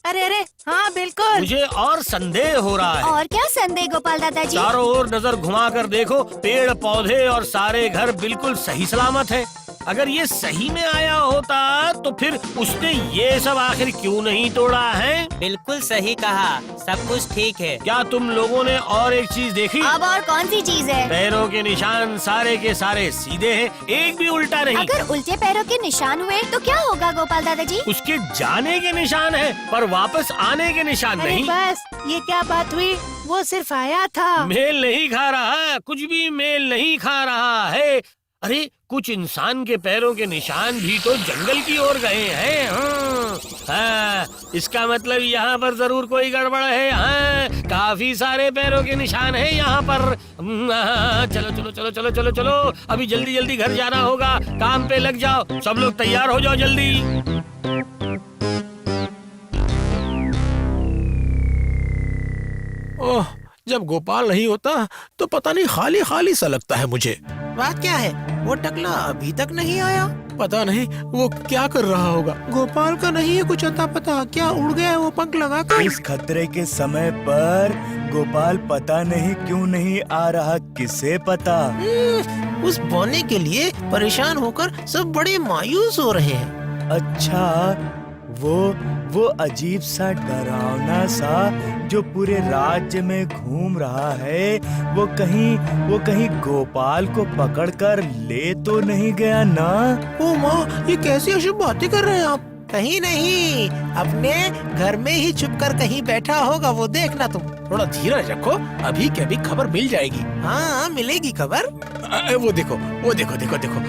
अरे हाँ बिल्कुल।
मुझे और संदेह हो रहा है।
और क्या संदेह गोपाल दादाजी?
चारों ओर नजर घुमा कर देखो, पेड़ पौधे और सारे घर बिल्कुल सही सलामत है। अगर ये सही में आया होता तो फिर उसने ये सब आखिर क्यों नहीं तोड़ा है?
बिल्कुल सही कहा, सब कुछ ठीक है।
क्या तुम लोगों ने और एक चीज देखी?
अब और कौन सी चीज है?
पैरों के निशान सारे के सारे सीधे हैं, एक भी उल्टा नहीं।
अगर उल्टे पैरों के निशान हुए तो क्या होगा गोपाल दादाजी?
उसके जाने के निशान है पर वापस आने के निशान
अरे
नहीं।
बस, ये क्या बात हुई? वो सिर्फ आया था।
मेल नहीं खा रहा, कुछ भी मेल नहीं खा रहा है। अरे कुछ इंसान के पैरों के निशान भी तो जंगल की ओर गए हैं। हाँ, इसका मतलब यहाँ पर जरूर कोई गड़बड़ है। हाँ, काफी सारे पैरों के निशान हैं यहाँ पर। चलो, अभी जल्दी घर जाना होगा। काम पे लग जाओ, सब लोग तैयार हो जाओ जल्दी।
ओह, जब गोपाल नहीं होता तो पता नहीं खाली खाली सा लगता है मुझे।
बात क्या है, वो टकला अभी तक नहीं आया?
पता नहीं वो क्या कर रहा होगा।
गोपाल का नहीं है कुछ अता पता, क्या उड़ गया है वो पंख लगाकर?
इस खतरे के समय पर गोपाल पता नहीं क्यों नहीं आ रहा, किसे पता।
उस बोने के लिए परेशान होकर सब बड़े मायूस हो रहे हैं।
अच्छा, वो वो अजीब सा डरावना सा जो पूरे राज्य में घूम रहा है, वो कहीं गोपाल को पकड़कर ले तो नहीं गया ना?
ओ माँ, ये कैसी अशुभ बातें कर रहे हैं आप?
कहीं नहीं, अपने घर में ही छुप कर कहीं बैठा होगा, वो देखना तुम। थोड़ा धीरज रखो, अभी के अभी खबर मिल जाएगी। हाँ, मिलेगी खबर। वो देखो, देखो।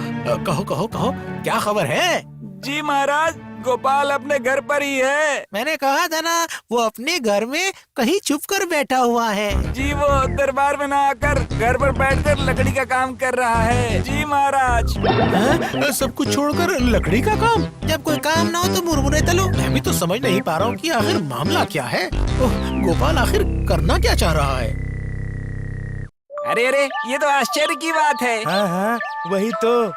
कहो कहो कहो, क्या खबर है?
जी महाराज, गोपाल अपने घर पर ही है।
मैंने कहा था ना, वो अपने घर में कहीं छुप कर बैठा हुआ है।
जी वो दरबार में ना आकर घर पर बैठकर लकड़ी का काम कर रहा है। जी महाराज।
सब कुछ छोड़कर लकड़ी का काम? जब कोई काम ना हो तो मुरमुरे तलो। मैं भी तो समझ नहीं पा रहा हूँ कि आखिर मामला क्या है। ओह, गोपाल आखिर करना क्या चाह रहा है?
अरे ये तो आश्चर्य की बात है।
हाँ, वही तो।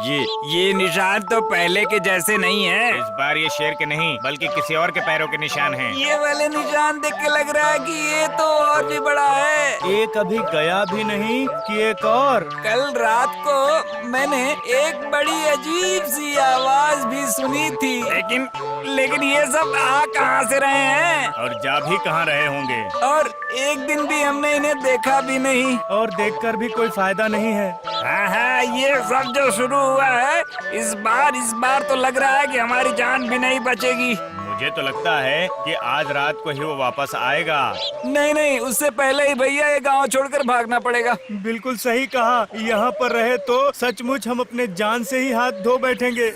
ये निशान तो पहले के जैसे नहीं है।
इस बार ये शेर के नहीं बल्कि किसी और के पैरों के निशान हैं।
ये वाले निशान देख के लग रहा है कि ये तो और भी बड़ा है।
एक अभी गया भी नहीं कि एक और।
कल रात को मैंने एक बड़ी अजीब सी आवाज भी सुनी थी, लेकिन ये सब आ कहाँ से रहे हैं
और जा भी कहाँ रहे होंगे।
और एक दिन भी हमने इन्हें देखा भी नहीं।
और देखकर भी कोई फायदा नहीं है।
हाँ, ये सब जो शुरू हुआ है, इस बार तो लग रहा है कि हमारी जान भी नहीं बचेगी।
मुझे तो लगता है कि आज रात को ही वो वापस आएगा।
नहीं, उससे पहले ही भैया ये गांव छोड़कर भागना पड़ेगा।
बिल्कुल सही कहा। यहाँ पर रहे तो सचमुच हम अपने जान से ही हाथ धो बैठेंगे।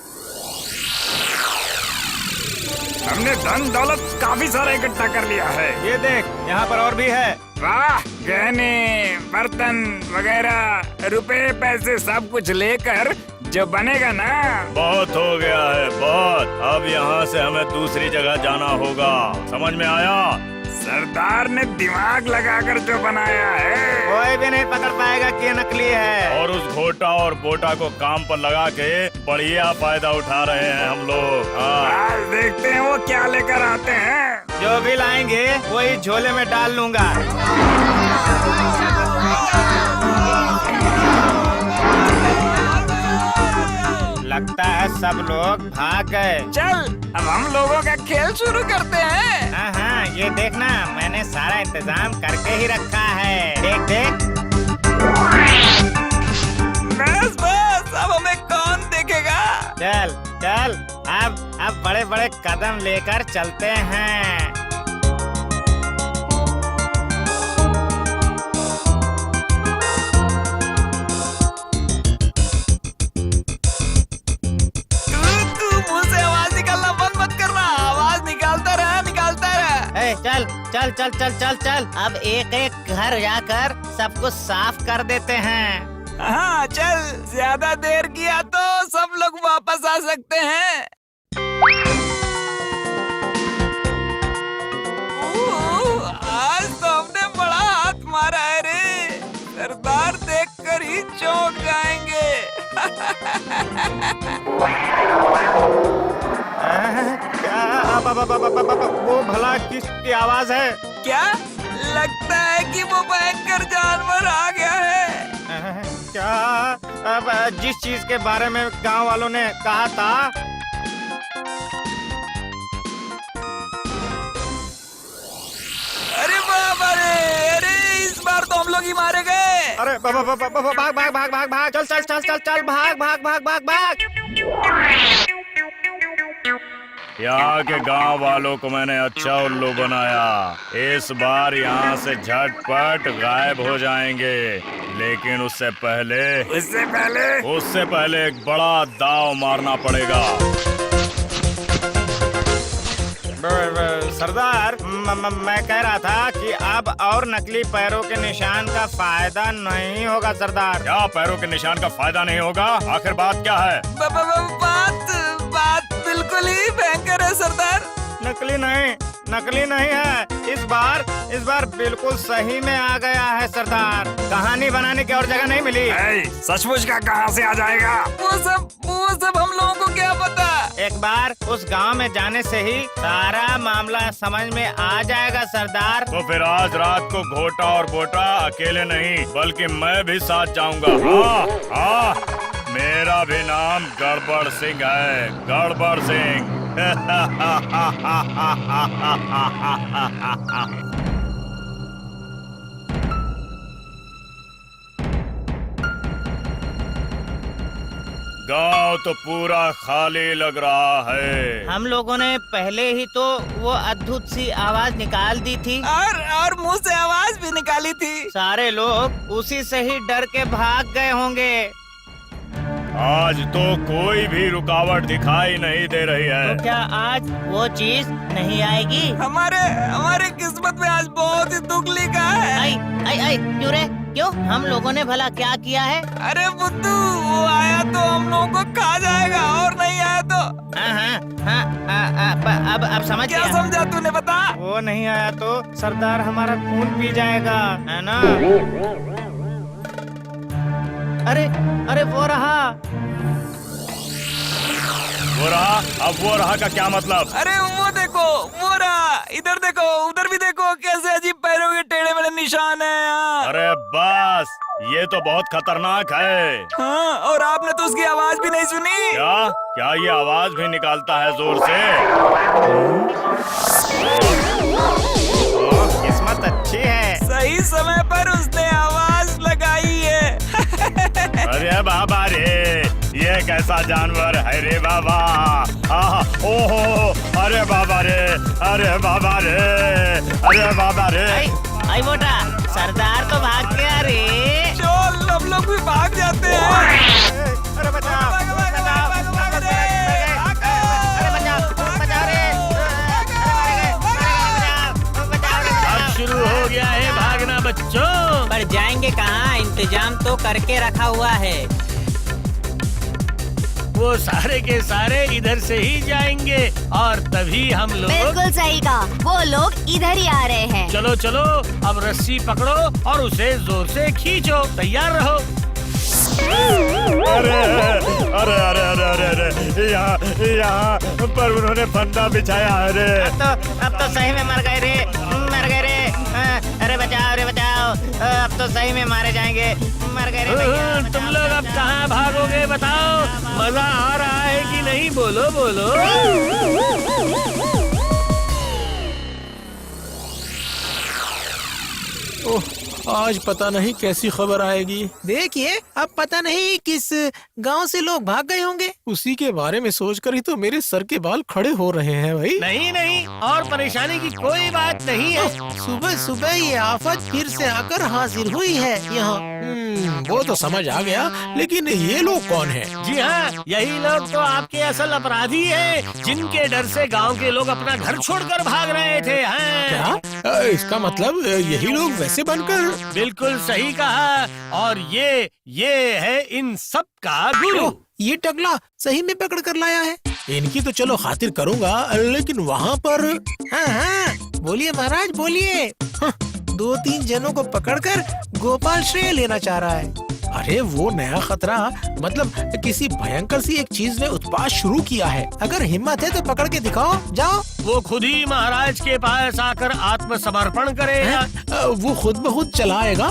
हमने धन दौलत काफी सारा इकट्ठा कर लिया है।
ये देख, यहाँ पर और भी है।
वाह, गहने, बर्तन वगैरह, रुपए पैसे सब कुछ लेकर जो बनेगा ना।
बहुत हो गया है, बहुत। अब यहाँ से हमें दूसरी जगह जाना होगा। समझ में आया?
सरदार ने दिमाग लगाकर जो बनाया है,
कोई भी नहीं पकड़ पाएगा कि ये नकली है। और उस घोटा और बोटा को काम पर लगा के बढ़िया फायदा उठा रहे हैं हम लोग।
आज देखते हैं वो क्या लेकर आते हैं।
जो भी लाएंगे वही झोले में डाल लूंगा। लगता है सब लोग भाग गए।
चल, अब हम लोगों का खेल शुरू करते हैं।
हाँ, ये देखना, मैंने सारा इंतजाम करके ही रखा है। देख।
बस, अब हमें कौन देखेगा।
चल, अब बड़े बड़े कदम लेकर चलते हैं। चल। अब एक घर जाकर सब कुछ साफ कर देते हैं।
हाँ, चल। ज्यादा देर किया तो सब लोग वापस आ सकते हैं। आज तो हमने बड़ा हाथ मारा है रे। सरदार देखकर ही चौंक जाएंगे।
वो भला किसकी आवाज है?
क्या लगता है कि वो भयंकर जानवर आ गया है?
क्या? अब जिस चीज के बारे में गांव वालों ने कहा था,
अरे बाबा रे, अरे इस बार तो हम लोग ही मारे गए।
अरे भाग, चल, भाग। यहाँ के गांव वालों को मैंने अच्छा उल्लू बनाया। इस बार यहाँ से झटपट गायब हो जाएंगे, लेकिन उससे पहले एक बड़ा दांव मारना पड़ेगा। सरदार, मैं कह रहा था कि अब और नकली पैरों के निशान का फायदा नहीं होगा। सरदार, क्या पैरों के निशान का फायदा नहीं होगा? आखिर बात क्या है?
बात बिल्कुल ही भयंकर है सरदार।
नकली नहीं है। इस बार बिल्कुल सही में आ गया है सरदार। कहानी बनाने की और जगह नहीं मिली।
सचमुच का कहाँ से आ जाएगा? वो सब हम लोगों को क्या पता।
एक बार उस गांव में जाने से ही सारा मामला समझ में आ जाएगा सरदार। तो फिर आज रात को घोटा और बोटा अकेले नहीं बल्कि मैं भी साथ जाऊंगा। हाँ, मेरा भी नाम गड़बड़ सिंह है, गड़बड़ सिंह। गांव तो पूरा खाली लग रहा है।
हम लोगों ने पहले ही तो वो अद्भुत सी आवाज निकाल दी थी
और मुंह से आवाज भी निकाली थी।
सारे लोग उसी से ही डर के भाग गए होंगे।
आज तो कोई भी रुकावट दिखाई नहीं दे रही है।
तो क्या आज वो चीज नहीं आएगी?
हमारे किस्मत में आज बहुत ही दुख लिखा है।
आई आई आई क्यों रे? क्यों? हम लोगों ने भला क्या किया है?
अरे बुद्धू, वो आया तो हम लोगों को खा जाएगा, और नहीं आया तो
अब समझ
क्या
गया।
समझा तूने? बता।
वो नहीं आया तो सरदार हमारा खून पी जाएगा, है ना? अरे वो रहा।
अब वो रहा का क्या मतलब?
अरे वो देखो, वो रहा। इधर देखो, उधर भी देखो, कैसे अजीब पैरों के टेढ़े मेढ़े निशान है यहाँ।
अरे बस, ये तो बहुत खतरनाक है।
हाँ, और आपने तो उसकी आवाज भी नहीं सुनी।
क्या ये आवाज भी निकालता है जोर से?
किस्मत अच्छी है,
सही समय पर उसने आवाज लगाई है।
अरे बाबा रे, ये कैसा जानवर है रे बाबा? ओहो, अरे बाबा रे, अरे बाबा रे, अरे बाबा रे।
आई मोटा, सरदार तो भाग गया रे।
चल, हम लोग भी भाग जाते हैं।
अरे बचाओ,
अब शुरू हो गया है भागना बच्चों।
पर जाएंगे कहाँ? इंतजाम तो करके रखा हुआ है।
वो सारे के सारे इधर से ही जाएंगे और तभी हम लोग।
बिल्कुल सही कहा, वो लोग इधर ही आ रहे हैं।
चलो चलो, अब रस्सी पकड़ो और उसे जोर से खींचो। तैयार रहो।
अरे अरे अरे अरे अरे अरे, यहाँ पर उन्होंने फंदा बिछाया है रे।
अब तो सही में मर गए रे, मर गए रे। अरे बचाओ, अब तो सही में मारे जाएंगे। मर गए रे भैया।
तुम लोग अब कहाँ भागोगे बताओ? मजा आ रहा है कि नहीं? बोलो बोलो।
ओह, आज पता नहीं कैसी खबर आएगी।
देखिए, अब पता नहीं किस गांव से लोग भाग गए होंगे।
उसी के बारे में सोचकर ही तो मेरे सर के बाल खड़े हो रहे हैं भाई।
नहीं, और परेशानी की कोई बात नहीं है।
सुबह सुबह ये आफत फिर से आकर हाजिर हुई है यहाँ।
वो तो समझ आ गया, लेकिन ये लोग कौन हैं?
जी हाँ, यही लोग तो आपके असल अपराधी हैं, जिनके डर से गांव के लोग अपना घर छोड़कर भाग रहे थे। हाँ।
क्या? इसका मतलब यही लोग वैसे बनकर?
बिल्कुल सही कहा। और ये है इन सब का गुरु।
ये टकला सही में पकड़ कर लाया है।
इनकी तो चलो खातिर करूंगा, लेकिन वहाँ पर।
हाँ, बोलिए महाराज, बोलिए। 2-3 जनों को पकड़कर गोपाल श्रेय लेना चाह रहा है।
अरे वो नया खतरा, मतलब किसी भयंकर सी एक चीज ने उत्पात शुरू किया है।
अगर हिम्मत है तो पकड़ के दिखाओ, जाओ।
वो खुद ही महाराज के पास आकर आत्मसमर्पण करेगा।
वो खुद ब खुद चलाएगा।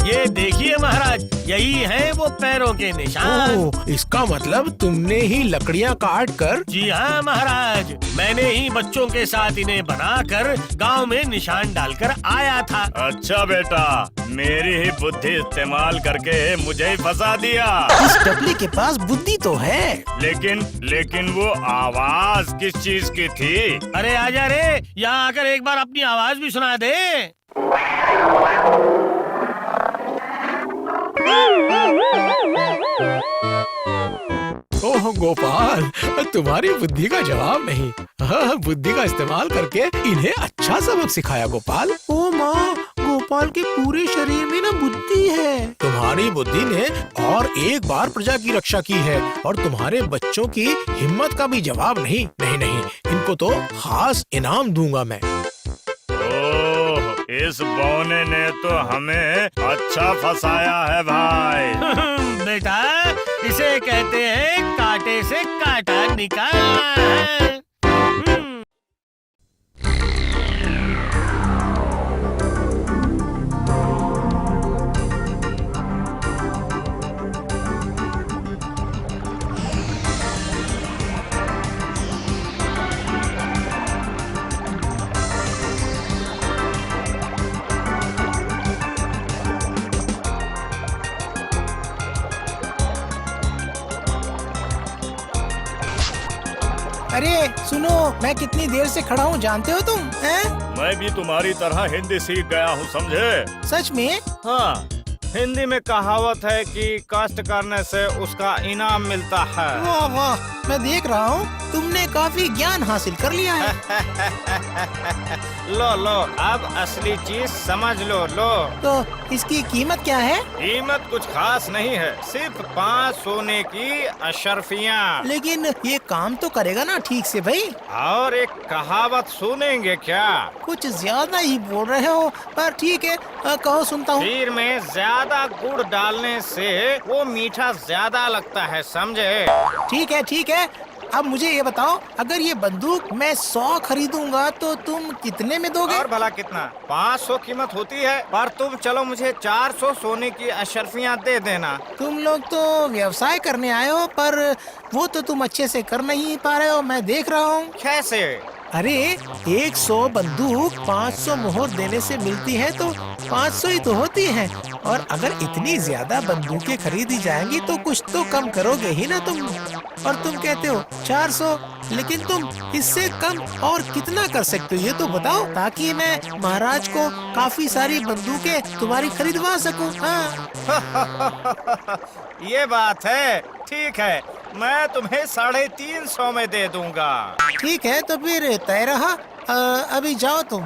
ये देखिए महाराज, यही है वो पैरों के निशान।
ओह, इसका मतलब तुमने ही लकड़ियाँ काट कर?
जी हाँ महाराज, मैंने ही बच्चों के साथ इन्हें बनाकर गांव में निशान डालकर आया था।
अच्छा बेटा, मेरी ही बुद्धि इस्तेमाल करके मुझे ही फंसा दिया।
इस टकली के पास बुद्धि तो है।
लेकिन वो आवाज किस चीज की थी?
अरे आजा रे, यहाँ आकर एक बार अपनी आवाज भी सुना दे।
ओह गोपाल, तुम्हारी बुद्धि का जवाब नहीं। हाँ, बुद्धि का इस्तेमाल करके इन्हें अच्छा सबक सिखाया गोपाल।
ओ माँ, गोपाल के पूरे शरीर में ना बुद्धि है।
तुम्हारी बुद्धि ने और एक बार प्रजा की रक्षा की है, और तुम्हारे बच्चों की हिम्मत का भी जवाब नहीं। नहीं, इनको तो खास इनाम दूंगा मैं।
इस बौने ने तो हमें अच्छा फंसाया है भाई।
बेटा, इसे कहते हैं कांटे से कांटा निकालना है।
अरे सुनो, मैं कितनी देर से खड़ा हूँ जानते हो तुम? हैं?
मैं भी तुम्हारी तरह हिंदी सीख गया हूँ, समझे?
सच में?
हाँ, हिंदी में कहावत है कि कष्ट करने से उसका इनाम मिलता है।
वाह वाह, मैं देख रहा हूँ तुमने काफी ज्ञान हासिल कर लिया है।
लो लो, अब असली चीज समझ लो। लो,
तो इसकी कीमत क्या है?
कीमत कुछ खास नहीं है, सिर्फ 5 सोने की अशर्फियाँ।
लेकिन ये काम तो करेगा ना ठीक से भाई?
और एक कहावत सुनेंगे क्या?
कुछ ज्यादा ही बोल रहे हो, पर ठीक है, कहो सुनता हूँ।
खीर में ज्यादा गुड़ डालने से वो मीठा ज्यादा लगता है, समझे?
ठीक है ठीक है, अब मुझे ये बताओ, अगर ये बंदूक मैं 100 खरीदूंगा तो तुम कितने में दोगे?
और भला कितना? 500 कीमत होती है, पर तुम चलो मुझे 400 सोने की अशर्फियाँ दे देना।
तुम लोग तो व्यवसाय करने आए हो, पर वो तो तुम अच्छे से कर नहीं पा रहे हो, मैं देख रहा हूँ।
कैसे?
अरे 100 बंदूक 500 मोहर देने से मिलती है तो 500 ही तो होती है, और अगर इतनी ज्यादा बंदूकें खरीदी जाएंगी तो कुछ तो कम करोगे ही ना तुम। और तुम कहते हो 400, लेकिन तुम इससे कम और कितना कर सकते हो ये तो बताओ, ताकि मैं महाराज को काफी सारी बंदूकें तुम्हारी खरीदवा सकूं। हाँ।
ये बात है, ठीक है, मैं तुम्हें 350 में दे दूंगा।
ठीक है, तो फिर तय रहा, अभी जाओ तुम।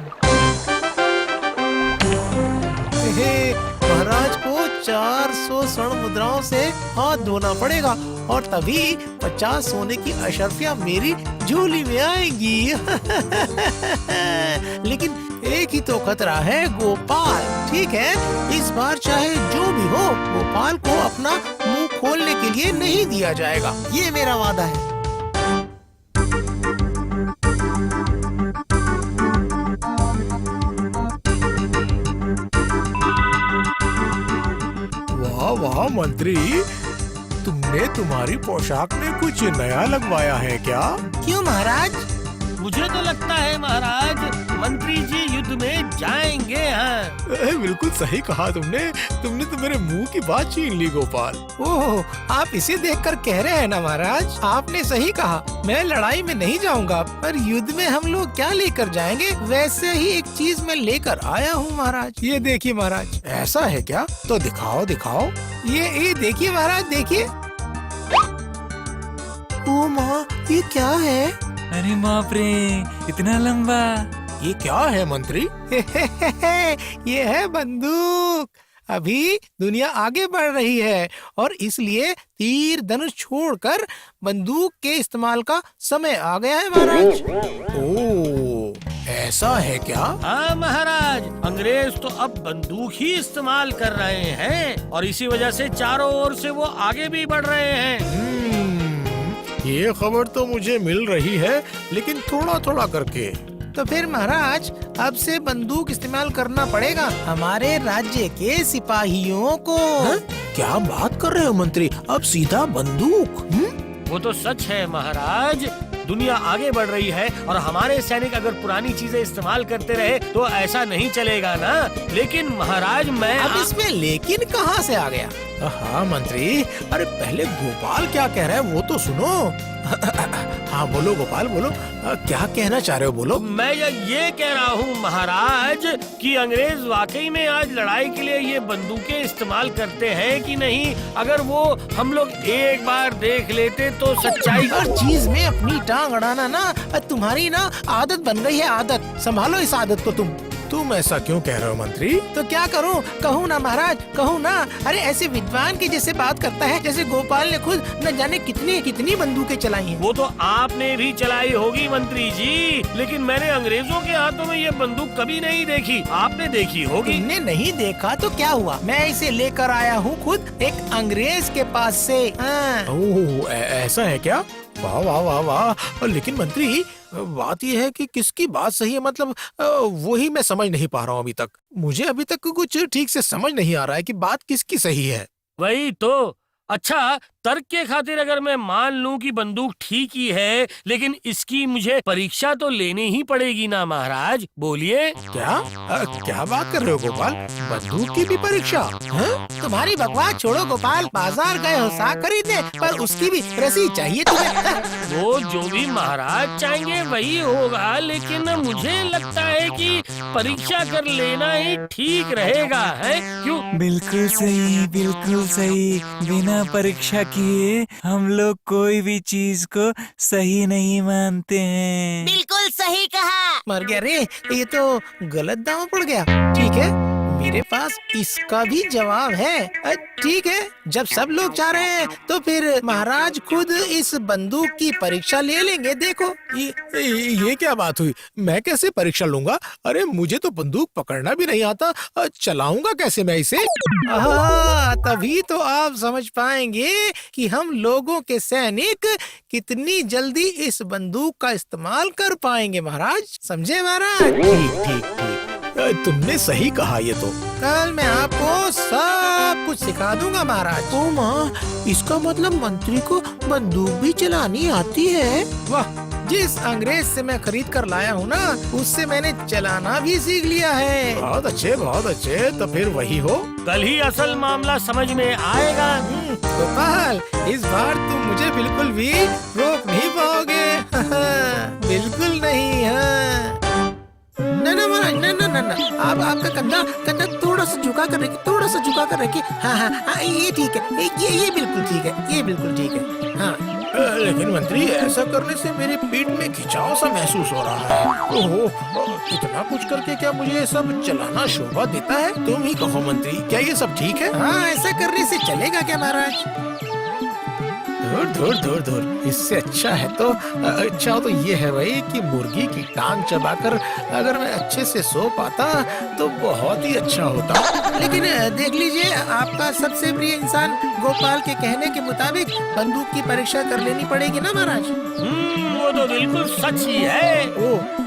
महाराज को 400 स्वर्ण मुद्राओं से हाथ धोना पड़ेगा, और तभी 50 सोने की अशर्फियाँ मेरी झोली में आएंगी। लेकिन एक ही तो खतरा है, गोपाल। ठीक है, इस बार चाहे जो भी हो, गोपाल को अपना मुंह खोलने के लिए नहीं दिया जाएगा, ये मेरा वादा है।
वाह वाह मंत्री, तुमने तुम्हारी पोशाक में कुछ नया लगवाया है क्या?
क्यों महाराज?
मुझे तो लगता है महाराज, मंत्री जी युद्ध में जाएंगे। हाँ,
बिल्कुल सही कहा तुमने तो मेरे मुंह की बात छीन ली गोपाल।
ओह, आप इसे देखकर कह रहे हैं ना महाराज? आपने सही कहा, मैं लड़ाई में नहीं जाऊंगा, पर युद्ध में हम लोग क्या लेकर जाएंगे, वैसे ही एक चीज मैं लेकर आया हूँ महाराज। ये देखिए महाराज।
ऐसा है क्या? तो दिखाओ दिखाओ।
ये देखिए महाराज, देखिए। ओ माँ, ये क्या है?
अरे बाप रे, इतना लंबा!
ये क्या है मंत्री?
ये है बंदूक। अभी दुनिया आगे बढ़ रही है, और इसलिए तीर धनुष छोड़कर बंदूक के इस्तेमाल का समय आ गया है महाराज।
ओह, ऐसा है क्या?
हाँ महाराज, अंग्रेज तो अब बंदूक ही इस्तेमाल कर रहे हैं, और इसी वजह से चारों ओर से वो आगे भी बढ़ रहे हैं।
ये खबर तो मुझे मिल रही है, लेकिन थोड़ा थोड़ा करके।
तो फिर महाराज, अब से बंदूक इस्तेमाल करना पड़ेगा हमारे राज्य के सिपाहियों को।
हा? क्या बात कर रहे हो मंत्री? अब सीधा बंदूक?
वो तो सच है महाराज, दुनिया आगे बढ़ रही है, और हमारे सैनिक अगर पुरानी चीजें इस्तेमाल करते रहे तो ऐसा नहीं चलेगा ना। लेकिन महाराज, मैं
अब इसमें लेकिन कहाँ से आ गया?
हाँ मंत्री, अरे पहले गोपाल क्या कह रहा है वो तो सुनो। हाँ बोलो गोपाल, बोलो, क्या कहना चाह रहे हो, बोलो।
मैं ये कह रहा हूँ महाराज कि अंग्रेज वाकई में आज लड़ाई के लिए ये बंदूकें इस्तेमाल करते हैं कि नहीं, अगर वो हम लोग एक बार देख लेते तो सच्चाई।
हर चीज में अपनी टांग अड़ाना ना तुम्हारी ना आदत बन गई है, आदत। संभालो इस आदत को
तुम ऐसा क्यों कह रहे हो मंत्री?
तो क्या करूं? कहूं ना महाराज, कहूं ना? अरे ऐसे विद्वान के जैसे बात करता है जैसे गोपाल ने खुद न जाने कितनी कितनी बंदूकें चलाई हैं।
वो तो आपने भी चलाई होगी मंत्री जी, लेकिन मैंने अंग्रेजों के हाथों में ये बंदूक कभी नहीं देखी। आपने देखी होगी।
तुमने नहीं देखा तो क्या हुआ, मैं इसे लेकर आया हूँ खुद एक अंग्रेज के पास से।
ओह, ऐसा है क्या? वाह वाह वाह वाह। लेकिन मंत्री, बात यह है कि किसकी बात सही है, मतलब वही मैं समझ नहीं पा रहा हूँ अभी तक। मुझे अभी तक कुछ ठीक से समझ नहीं आ रहा है कि बात किसकी सही है।
वही तो। अच्छा, तर्क के खातिर अगर मैं मान लूं कि बंदूक ठीक ही है, लेकिन इसकी मुझे परीक्षा तो लेनी ही पड़ेगी ना महाराज, बोलिए।
क्या क्या बात कर रहे हो गोपाल? बंदूक की भी परीक्षा? हाँ?
तुम्हारी बकवास छोड़ो गोपाल, बाजार गए हो साग खरीदने, पर उसकी भी रसीद चाहिए तुम्हें।
वो जो भी महाराज चाहेंगे वही होगा, लेकिन मुझे लगता है कि परीक्षा कर लेना ही ठीक रहेगा, है क्यों?
बिल्कुल सही, बिल्कुल सही। बिना परीक्षा किए हम लोग कोई भी चीज को सही नहीं मानते हैं।
बिल्कुल सही कहा।
मर गया रे, ये तो गलत दांव पड़ गया। ठीक है, मेरे पास इसका भी जवाब है। ठीक है, जब सब लोग चाह रहे हैं तो फिर महाराज खुद इस बंदूक की परीक्षा ले लेंगे। देखो
ये क्या बात हुई? मैं कैसे परीक्षा लूंगा? अरे मुझे तो बंदूक पकड़ना भी नहीं आता, चलाऊंगा कैसे मैं इसे?
तभी तो आप समझ पाएंगे कि हम लोगों के सैनिक कितनी जल्दी इस बंदूक का इस्तेमाल कर पाएंगे महाराज। समझे महाराज?
ठीक ठीक ठीक, तुमने सही कहा। ये तो
कल मैं आपको सब कुछ सिखा दूंगा महाराज।
ओ माँ, इसका मतलब मंत्री को बंदूक भी चलानी आती है?
वाह, जिस अंग्रेज से मैं खरीद कर लाया हूँ ना, उससे मैंने चलाना भी सीख लिया है।
बहुत अच्छे, बहुत अच्छे। तो फिर वही हो।
कल ही असल मामला समझ में आएगा।
गोपाल, इस बार तुम मुझे बिल्कुल भी रोक नहीं पाओगे। बिल्कुल नहीं। हाँ ना ना महाराज, ना ना ना ना, आप आपका कंधा थोड़ा सा झुका कर रखिए, थोड़ा सा झुका कर रखिए। हाँ, ये ठीक है, ये बिल्कुल ठीक है, ये बिल्कुल ठीक है। हाँ,
लेकिन मंत्री, ऐसा करने से मेरे पेट में खिंचाव सा महसूस हो रहा है। ओहो, इतना कुछ करके क्या मुझे ये सब चलाना शोभा देता है? तुम ही कहो मंत्री, क्या ये सब ठीक है?
हाँ, ऐसा करने से चलेगा क्या महाराज?
धुर धुर धुर, इससे अच्छा है तो ये है भाई कि मुर्गी की टांग चबाकर अगर मैं अच्छे से सो पाता तो बहुत ही अच्छा होता।
लेकिन देख लीजिए, आपका सबसे प्रिय इंसान गोपाल के कहने के मुताबिक बंदूक की परीक्षा कर लेनी पड़ेगी ना महाराज?
वो तो बिल्कुल सच ही है।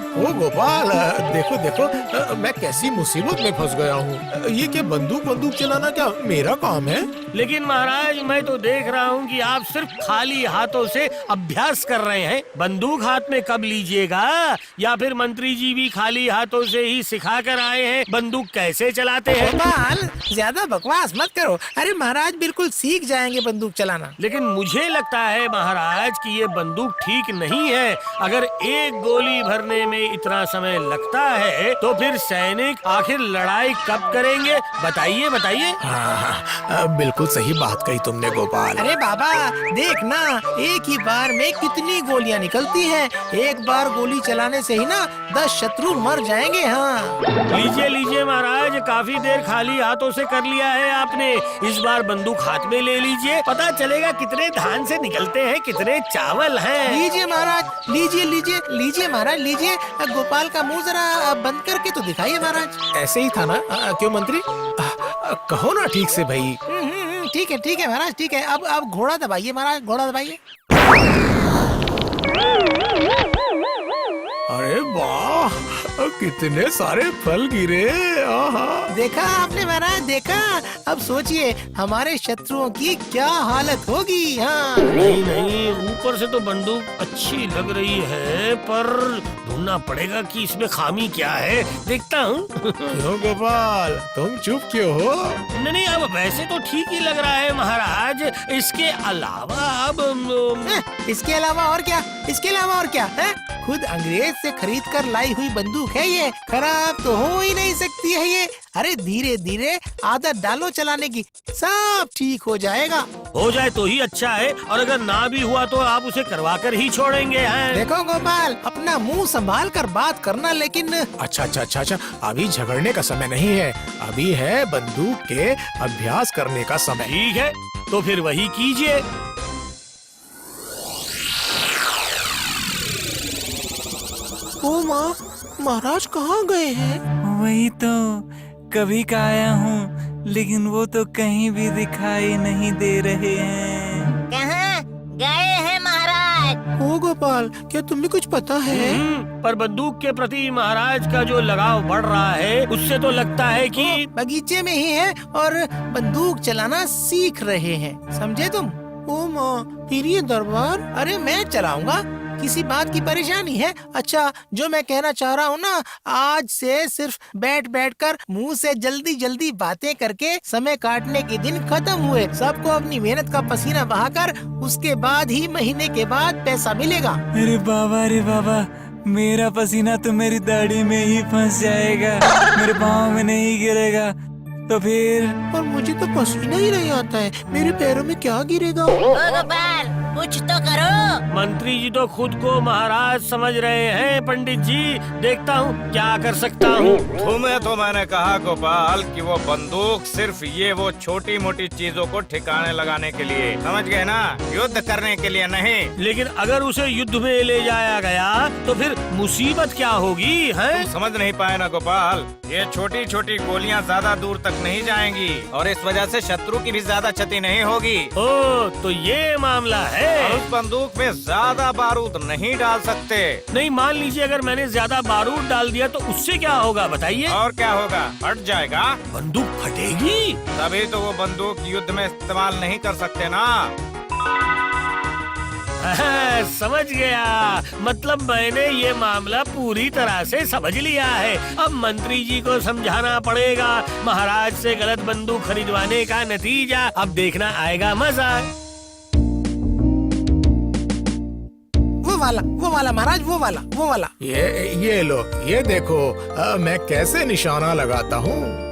ओ गोपाल, देखो देखो, मैं कैसी मुसीबत में फंस गया हूँ। ये क्या बंदूक चलाना क्या मेरा काम है?
लेकिन महाराज, मैं तो देख रहा हूँ कि आप सिर्फ खाली हाथों से अभ्यास कर रहे हैं। बंदूक हाथ में कब लीजिएगा? या फिर मंत्री जी भी खाली हाथों से ही सिखा कर आए हैं बंदूक कैसे चलाते हैं?
गोपाल, ज्यादा बकवास मत करो। अरे महाराज बिल्कुल सीख जाएंगे बंदूक चलाना।
लेकिन मुझे लगता है महाराज कि ये बंदूक ठीक नहीं है। अगर एक गोली भरने में इतना समय लगता है तो फिर सैनिक आखिर लड़ाई कब करेंगे? बताइए बताइए।
हाँ, बिल्कुल सही बात कही तुमने गोपाल।
अरे बाबा, देख ना, एक ही बार में कितनी गोलियां निकलती हैं। एक बार गोली चलाने से ही ना 10 शत्रु मर जाएंगे। हाँ,
लीजिए लीजिए महाराज, काफी देर खाली हाथों से कर लिया है आपने। इस बार बंदूक हाथ में ले लीजिए, पता चलेगा कितने धान से निकलते हैं, कितने चावल हैं।
लीजिए महाराज, लीजिए महाराज, लीजिए। गोपाल का मुंह जरा बंद करके तो दिखाइए महाराज।
ऐसे ही था ना? क्यों मंत्री? कहो ना ठीक से भाई।
ठीक है महाराज, ठीक है। अब घोड़ा दबाइए महाराज, घोड़ा दबाइए।
अरे वाह, कितने सारे फल गिरे।
देखा आपने महाराज, देखा? अब सोचिए हमारे शत्रुओं की क्या हालत होगी। हाँ,
नहीं, ऊपर से तो बंदूक अच्छी लग रही है, पर ढूंढना पड़ेगा कि इसमें खामी क्या है। देखता हूँ।
क्यों गोपाल, तुम चुप क्यों हो?
नहीं, अब वैसे तो ठीक ही लग रहा है महाराज। इसके अलावा
इसके अलावा और क्या? इसके अलावा और क्या है? खुद अंग्रेज से खरीद कर लाई हुई बंदूक है ये, खराब तो हो ही नहीं सकती है ये। अरे धीरे धीरे आदत डालो चलाने की, सब ठीक हो जाएगा।
हो जाए तो ही अच्छा है, और अगर ना भी हुआ तो आप उसे करवा कर ही छोड़ेंगे। हैं?
देखो गोपाल, अपना मुंह संभाल कर बात करना। लेकिन
अच्छा, अभी झगड़ने का समय नहीं है, अभी है बंदूक के अभ्यास करने का समय।
ठीक है, तो फिर वही कीजिए।
ओ माँ, महाराज कहाँ गए हैं?
वही तो, कभी का आया हूँ, लेकिन वो तो कहीं भी दिखाई नहीं दे रहे हैं।
कहाँ गए हैं महाराज?
ओ गोपाल, क्या तुम्हें कुछ पता है?
पर बंदूक के प्रति महाराज का जो लगाव बढ़ रहा है, उससे तो लगता है कि
बगीचे में ही है और बंदूक चलाना सीख रहे हैं। समझे तुम? ओ माँ, फिर ये दरबार? अरे मैं चलाऊंगा, किसी बात की परेशानी है? अच्छा, जो मैं कहना चाह रहा हूँ ना, आज से सिर्फ बैठ बैठ कर मुंह से जल्दी जल्दी बातें करके समय काटने के दिन खत्म हुए। सबको अपनी मेहनत का पसीना बहाकर उसके बाद ही महीने के बाद पैसा मिलेगा।
अरे बाबा, मेरा पसीना तो मेरी दाढ़ी में ही फंस जाएगा, मेरे पाँव में नहीं गिरेगा तो फिर।
और मुझे तो पसीना ही नहीं आता है, मेरे पैरों में क्या गिरेगा?
ओ गोपाल, कुछ तो करो।
मंत्री जी तो खुद को महाराज समझ रहे हैं पंडित जी, देखता हूँ क्या कर सकता हूँ।
तुम्हें तो मैंने कहा गोपाल कि वो बंदूक सिर्फ ये वो छोटी मोटी चीजों को ठिकाने लगाने के लिए, समझ गए ना, युद्ध करने के लिए नहीं।
लेकिन अगर उसे युद्ध में ले जाया गया तो फिर मुसीबत क्या होगी, है?
तुम समझ नहीं पाए ना गोपाल, ये छोटी छोटी गोलियां ज्यादा दूर तक नहीं जाएंगी और इस वजह से शत्रु की भी ज्यादा क्षति नहीं होगी।
ओ, तो ये मामला है।
और उस बंदूक में ज्यादा बारूद नहीं डाल सकते।
नहीं, मान लीजिए अगर मैंने ज्यादा बारूद डाल दिया तो उससे क्या होगा बताइए?
और क्या होगा, फट जाएगा।
बंदूक फटेगी?
तभी तो वो बंदूक युद्ध में इस्तेमाल नहीं कर सकते ना।
समझ गया, मतलब मैंने ये मामला पूरी तरह से समझ लिया है। अब मंत्री जी को समझाना पड़ेगा महाराज से गलत बंदूक खरीदवाने का नतीजा अब देखना आएगा मजा।
वो वाला महाराज, वो वाला।
ये लो, ये देखो, मैं कैसे निशाना लगाता हूँ।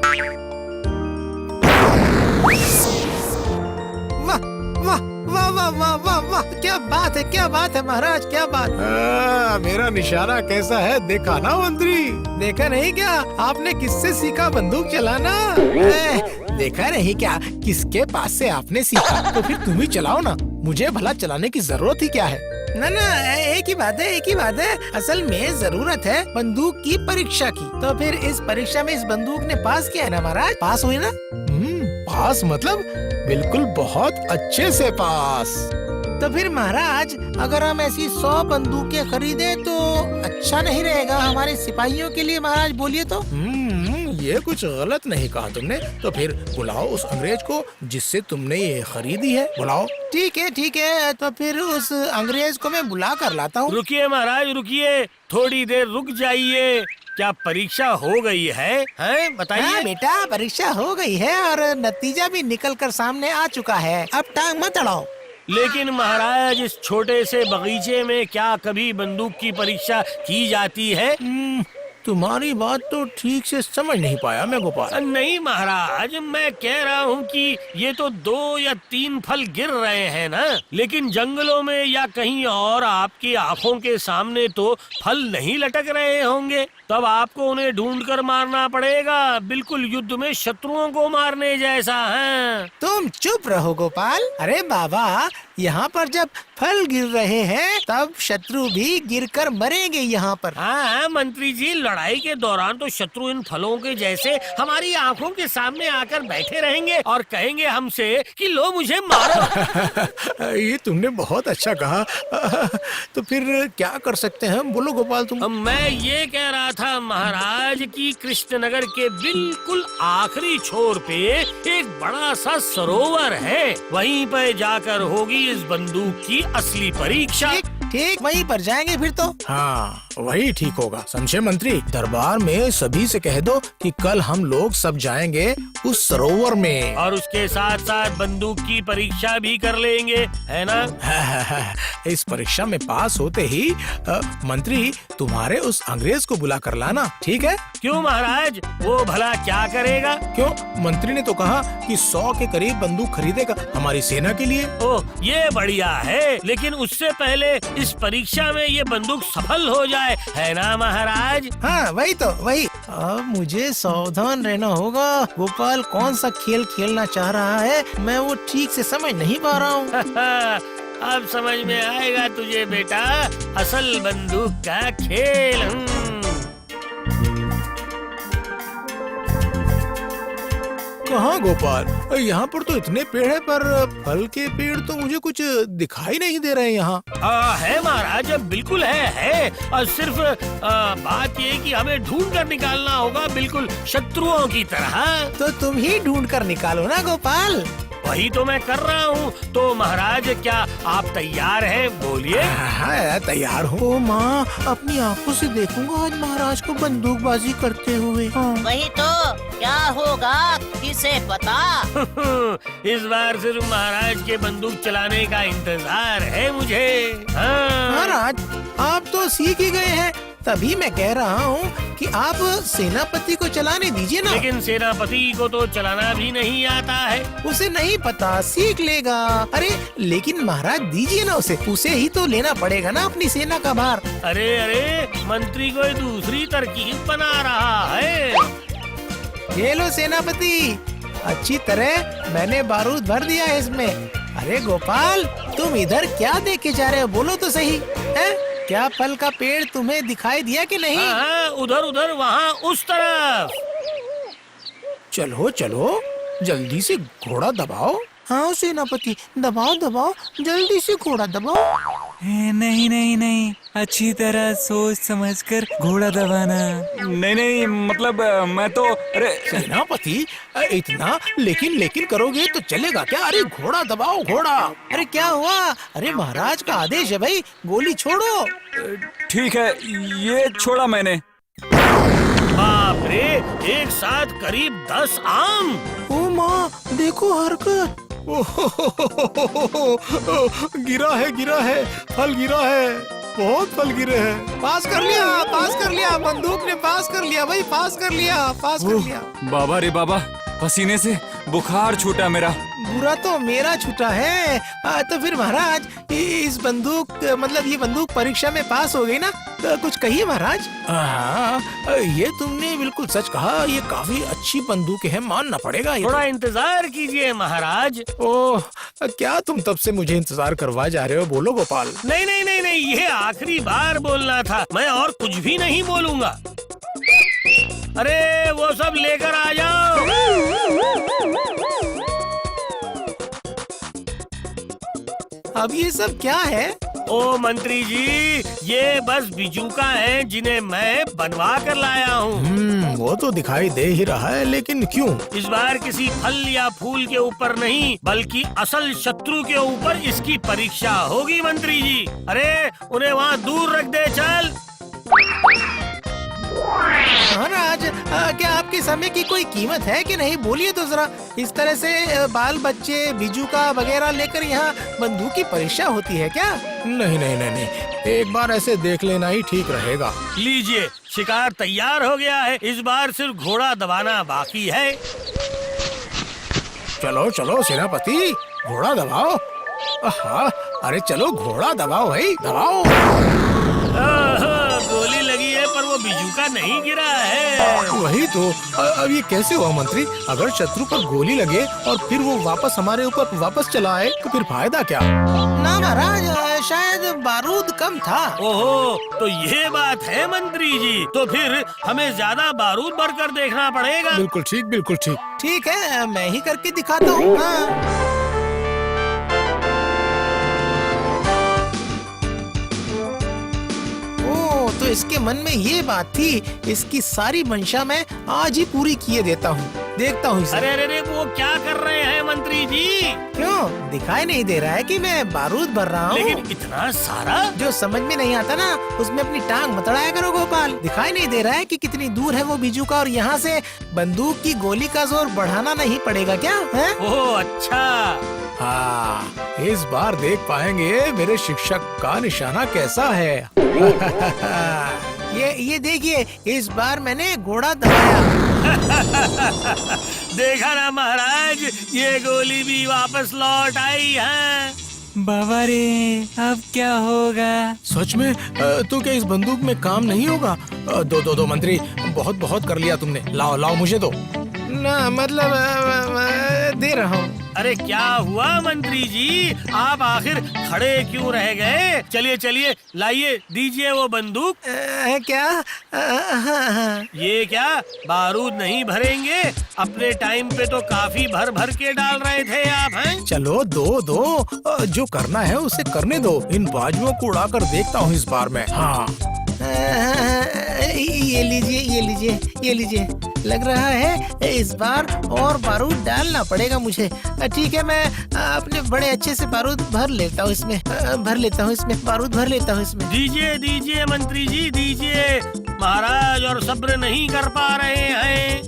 वाह, क्या बात है महाराज, क्या बात।
मेरा निशाना कैसा है देखा ना मंत्री?
देखा नहीं क्या? आपने किससे सीखा बंदूक चलाना? देखा नहीं क्या किसके पास से आपने सीखा? तो फिर तुम ही चलाओ ना, मुझे भला चलाने की जरूरत ही क्या है? ना, एक ही बात है। असल में जरूरत है बंदूक की परीक्षा की। तो फिर इस परीक्षा में इस बंदूक ने पास किया है ना महाराज? पास हुई ना?
पास मतलब बिल्कुल बहुत अच्छे से पास।
तो फिर महाराज, अगर हम ऐसी 100 बंदूकें खरीदे तो अच्छा नहीं रहेगा हमारे सिपाहियों के लिए? महाराज बोलिए तो।
ये कुछ गलत नहीं कहा तुमने। तो फिर बुलाओ उस अंग्रेज को जिससे तुमने ये खरीदी है, बुलाओ।
ठीक है, तो फिर उस अंग्रेज को मैं बुला कर लाता हूँ।
रुकिए महाराज, रुकिए, थोड़ी देर रुक जाइए। क्या परीक्षा हो गई है? बताइए।
हाँ बेटा, परीक्षा हो गई है और नतीजा भी निकल कर सामने आ चुका है। अब टांग मत अड़ाओ।
लेकिन महाराज, इस छोटे से बगीचे में क्या कभी बंदूक की परीक्षा की जाती है?
तुम्हारी बात तो ठीक से समझ नहीं पाया मैं गोपाल।
नहीं महाराज, मैं कह रहा हूँ कि ये तो 2 या 3 फल गिर रहे हैं ना, लेकिन जंगलों में या कहीं और आपकी आँखों के सामने तो फल नहीं लटक रहे होंगे। तब आपको उन्हें ढूंढकर मारना पड़ेगा, बिल्कुल युद्ध में शत्रुओं को मारने जैसा है।
तुम चुप रहो गोपाल। अरे बाबा, यहाँ पर जब फल गिर रहे हैं तब शत्रु भी गिरकर मरेंगे यहाँ पर।
हाँ मंत्री जी, लड़ाई के दौरान तो शत्रु इन फलों के जैसे हमारी आंखों के सामने आकर बैठे रहेंगे और कहेंगे हमसे कि लो मुझे मारो।
ये तुमने बहुत अच्छा कहा। तो फिर क्या कर सकते हैं, बोलो गोपाल तुम।
मैं ये कह रहा था महाराज कि कृष्णनगर के बिल्कुल आखिरी छोर पे एक बड़ा सा सरोवर है, वहीं पर जाकर होगी इस बंदूक की असली परीक्षा।
ठीक, वहीं पर जाएंगे फिर तो।
हाँ, वही ठीक होगा। समझे मंत्री? दरबार में सभी से कह दो कि कल हम लोग सब जाएंगे उस सरोवर में
और उसके साथ साथ बंदूक की परीक्षा भी कर लेंगे, है ना?
इस परीक्षा में पास होते ही मंत्री तुम्हारे उस अंग्रेज को बुला कर लाना, ठीक है?
क्यों महाराज, वो भला क्या करेगा?
क्यों? मंत्री ने तो कहा कि 100 के करीब बंदूक खरीदेगा हमारी सेना के लिए।
ओह, ये बढ़िया है, लेकिन उससे पहले इस परीक्षा में ये बंदूक सफल हो जाए, है ना महाराज?
हाँ वही। अब मुझे सावधान रहना होगा। गोपाल कौन सा खेल खेलना चाह रहा है, मैं वो ठीक से समझ नहीं पा रहा हूँ।
अब समझ में आएगा तुझे बेटा, असल बंदूक का खेल।
कहाँ गोपाल? यहाँ पर तो इतने पेड़ है पर फल के पेड़ तो मुझे कुछ दिखाई नहीं दे रहे यहाँ।
है महाराज, बिल्कुल है। और सिर्फ बात ये कि हमें ढूंढ कर निकालना होगा, बिल्कुल शत्रुओं की तरह।
तो तुम ही ढूंढ कर निकालो ना गोपाल।
वही तो मैं कर रहा हूँ। तो महाराज क्या आप तैयार हैं? बोलिए।
हाँ तैयार हो। माँ अपनी आंखों से देखूंगा आज महाराज को बंदूकबाजी करते हुए। हाँ।
वही तो, क्या होगा किसे पता।
इस बार सिर्फ महाराज के बंदूक चलाने का इंतजार है मुझे। हाँ।
महाराज आप तो सीख ही गए हैं, तभी मैं कह रहा हूँ कि आप सेनापति को चलाने दीजिए ना।
लेकिन सेनापति को तो चलाना भी नहीं आता है।
उसे नहीं पता, सीख लेगा। अरे लेकिन महाराज दीजिए ना उसे ही तो लेना पड़ेगा ना अपनी सेना का भार।
अरे अरे मंत्री कोई दूसरी तरकीब बना रहा है।
ये लो सेनापति, अच्छी तरह मैंने बारूद भर दिया है इसमें। अरे गोपाल तुम इधर क्या देखे जा रहे हो, बोलो तो सही है? क्या फल का पेड़ तुम्हें दिखाई दिया कि नहीं?
हाँ, उधर उधर वहाँ उस तरफ।
चलो चलो जल्दी से घोड़ा दबाओ। हाँ सेनापति दबाओ दबाओ, जल्दी से घोड़ा दबाओ।
नहीं नहीं नहीं, अच्छी तरह सोच समझकर घोड़ा दबाना।
नहीं नहीं, मतलब मैं तो अरे
सेनापति इतना लेकिन करोगे तो चलेगा क्या? अरे घोड़ा दबाओ घोड़ा। अरे क्या हुआ? अरे महाराज का आदेश है भाई, गोली छोड़ो।
ठीक है, ये छोड़ा मैंने।
बाप रे, एक साथ करीब 10 आम।
ओ माँ देखो हरकत। गिरा है, फल गिरा है, बहुत फल गिरे हैं। पास कर लिया, बंदूक ने पास कर लिया भाई, पास कर लिया।
बाबा रे बाबा, पसीने से बुखार छूटा मेरा।
बुरा तो मेरा छूटा है। तो फिर महाराज इस बंदूक मतलब ये बंदूक परीक्षा में पास हो गई ना, तो कुछ कहिए महाराज। हाँ ये तुमने बिल्कुल सच कहा, ये काफी अच्छी बंदूक है, मानना पड़ेगा।
थोड़ा इंतजार कीजिए महाराज।
ओह क्या तुम तब से मुझे इंतजार करवा जा रहे हो? बोलो गोपाल।
नहीं नहीं नहीं नहीं, ये आखिरी बार बोलना था, मैं और कुछ भी नहीं बोलूँगा। अरे वो सब लेकर आ जाओ।
अब ये सब क्या है?
ओ मंत्री जी, ये बस बिजूका है जिन्हें मैं बनवा कर लाया हूँ।
वो तो दिखाई दे ही रहा है, लेकिन क्यों?
इस बार किसी फल या फूल के ऊपर नहीं, बल्कि असल शत्रु के ऊपर इसकी परीक्षा होगी मंत्री जी। अरे उन्हें वहाँ दूर रख दे, चल।
महाराज क्या आपके समय की कोई कीमत है कि नहीं? बोलिए तो जरा। इस तरह से बाल बच्चे बिजूका वगैरह लेकर यहाँ बंदूक की परीक्षा होती है क्या? नहीं, एक बार ऐसे देख लेना ही ठीक रहेगा।
लीजिए, शिकार तैयार हो गया है, इस बार सिर्फ घोड़ा दबाना बाकी है।
चलो सेनापति घोड़ा दबाओ। अरे चलो घोड़ा दबाओ भाई, दबाओ।
गोली लगी है पर वो बिजूका नहीं गिरा है।
वही तो, अब ये कैसे हुआ मंत्री? अगर शत्रु पर गोली लगे और फिर वो वापस हमारे ऊपर वापस चला आए तो फिर फायदा क्या? ना महाराज, शायद बारूद कम था।
ओहो, तो ये बात है मंत्री जी, तो फिर हमें ज्यादा बारूद भरकर देखना पड़ेगा।
बिल्कुल ठीक। ठीक है, मैं ही करके दिखाता हूँ। तो इसके मन में ये बात थी, इसकी सारी मंशा मैं आज ही पूरी किए देता हूँ। देखता हूँ इसे।
अरे वो क्या कर रहे हैं मंत्री जी?
क्यों दिखाई नहीं दे रहा है कि मैं बारूद भर रहा हूँ?
लेकिन इतना सारा
जो समझ में नहीं आता ना, उसमें अपनी टांग मत अड़ाया करो गोपाल। दिखाई नहीं दे रहा है कि कितनी दूर है वो बिजूका, और यहाँ से बंदूक की गोली का जोर बढ़ाना नहीं पड़ेगा क्या है?
ओह अच्छा।
हाँ, इस बार देख पाएंगे मेरे शिक्षक का निशाना कैसा है। ये देखिए, इस बार मैंने घोड़ा दबाया।
देखा ना महाराज, ये गोली भी वापस लौट आई है।
बाबा रे, अब क्या होगा?
सच में? तो क्या इस बंदूक में काम नहीं होगा? दो मंत्री, बहुत कर लिया तुमने। लाओ मुझे दो ना, मतलब दे रहा हूँ।
अरे क्या हुआ मंत्री जी, आप आखिर खड़े क्यों रह गए? चलिए लाइए, दीजिए वो बंदूक।
क्या?
ये क्या बारूद नहीं भरेंगे? अपने टाइम पे तो काफी भर के डाल रहे थे आप, हैं?
चलो दो, जो करना है उसे करने दो। इन बाजुओं को उड़ाकर देखता हूँ इस बार मैं। हाँ, ये लीजिए, लग रहा है इस बार और बारूद डालना पड़ेगा मुझे। ठीक है, मैं अपने बड़े अच्छे से बारूद भर लेता हूँ इसमें, बारूद भर लेता हूँ इसमें।
दीजिए दीजिए मंत्री जी दीजिए, महाराज और सब्र नहीं कर पा रहे हैं।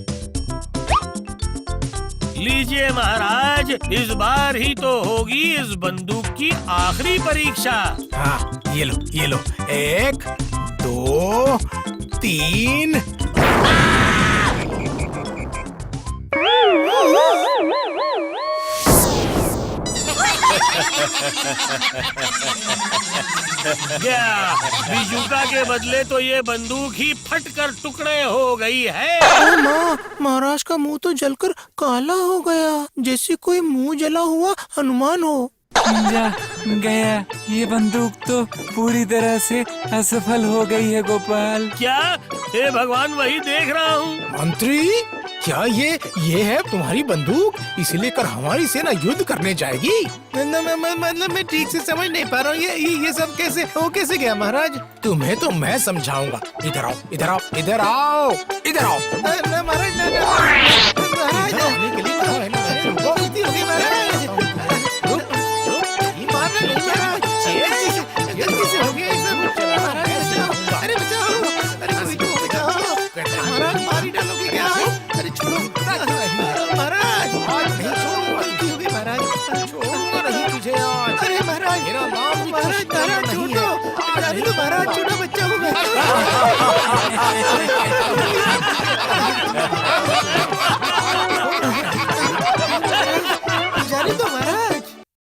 लीजिए महाराज, इस बार ही तो होगी इस बंदूक की आखिरी परीक्षा।
हाँ, ये लो 1 2 3।
क्या बिजुका के बदले तो ये बंदूक ही फटकर टुकड़े हो गई है।
माँ, महाराज का मुंह तो जलकर काला हो गया, जैसे कोई मुंह जला हुआ हनुमान हो।
जा गया, ये बंदूक तो पूरी तरह से असफल हो गई है गोपाल।
क्या? हे भगवान, वही देख रहा हूँ।
मंत्री, क्या ये है तुम्हारी बंदूक? इसे लेकर हमारी सेना युद्ध करने जाएगी?
मतलब मैं ठीक से समझ नहीं पा रहा हूँ, ये सब कैसे गया महाराज?
तुम्हें तो मैं समझाऊंगा। इधर आओ, इधर आओ, इधर आओ, इधर आओ।
महाराज के लिए कहा है ना मैंने, गलती हो गई महाराज। मारना नहीं महाराज, गलती से हो गया ये सब। अरे बचाओ, अरे कोई तो बचाओ महाराज, मार ही डालोगे क्या? अरे छोड़ो महाराज, आज नहीं छोड़ूंगा, गलती हो गई महाराज, छोड़ूंगा नहीं तुझे आज। अरे महाराज,
मेरा नाम भी
महाराज छोड़ो, महाराज छोड़ो बच्चा को।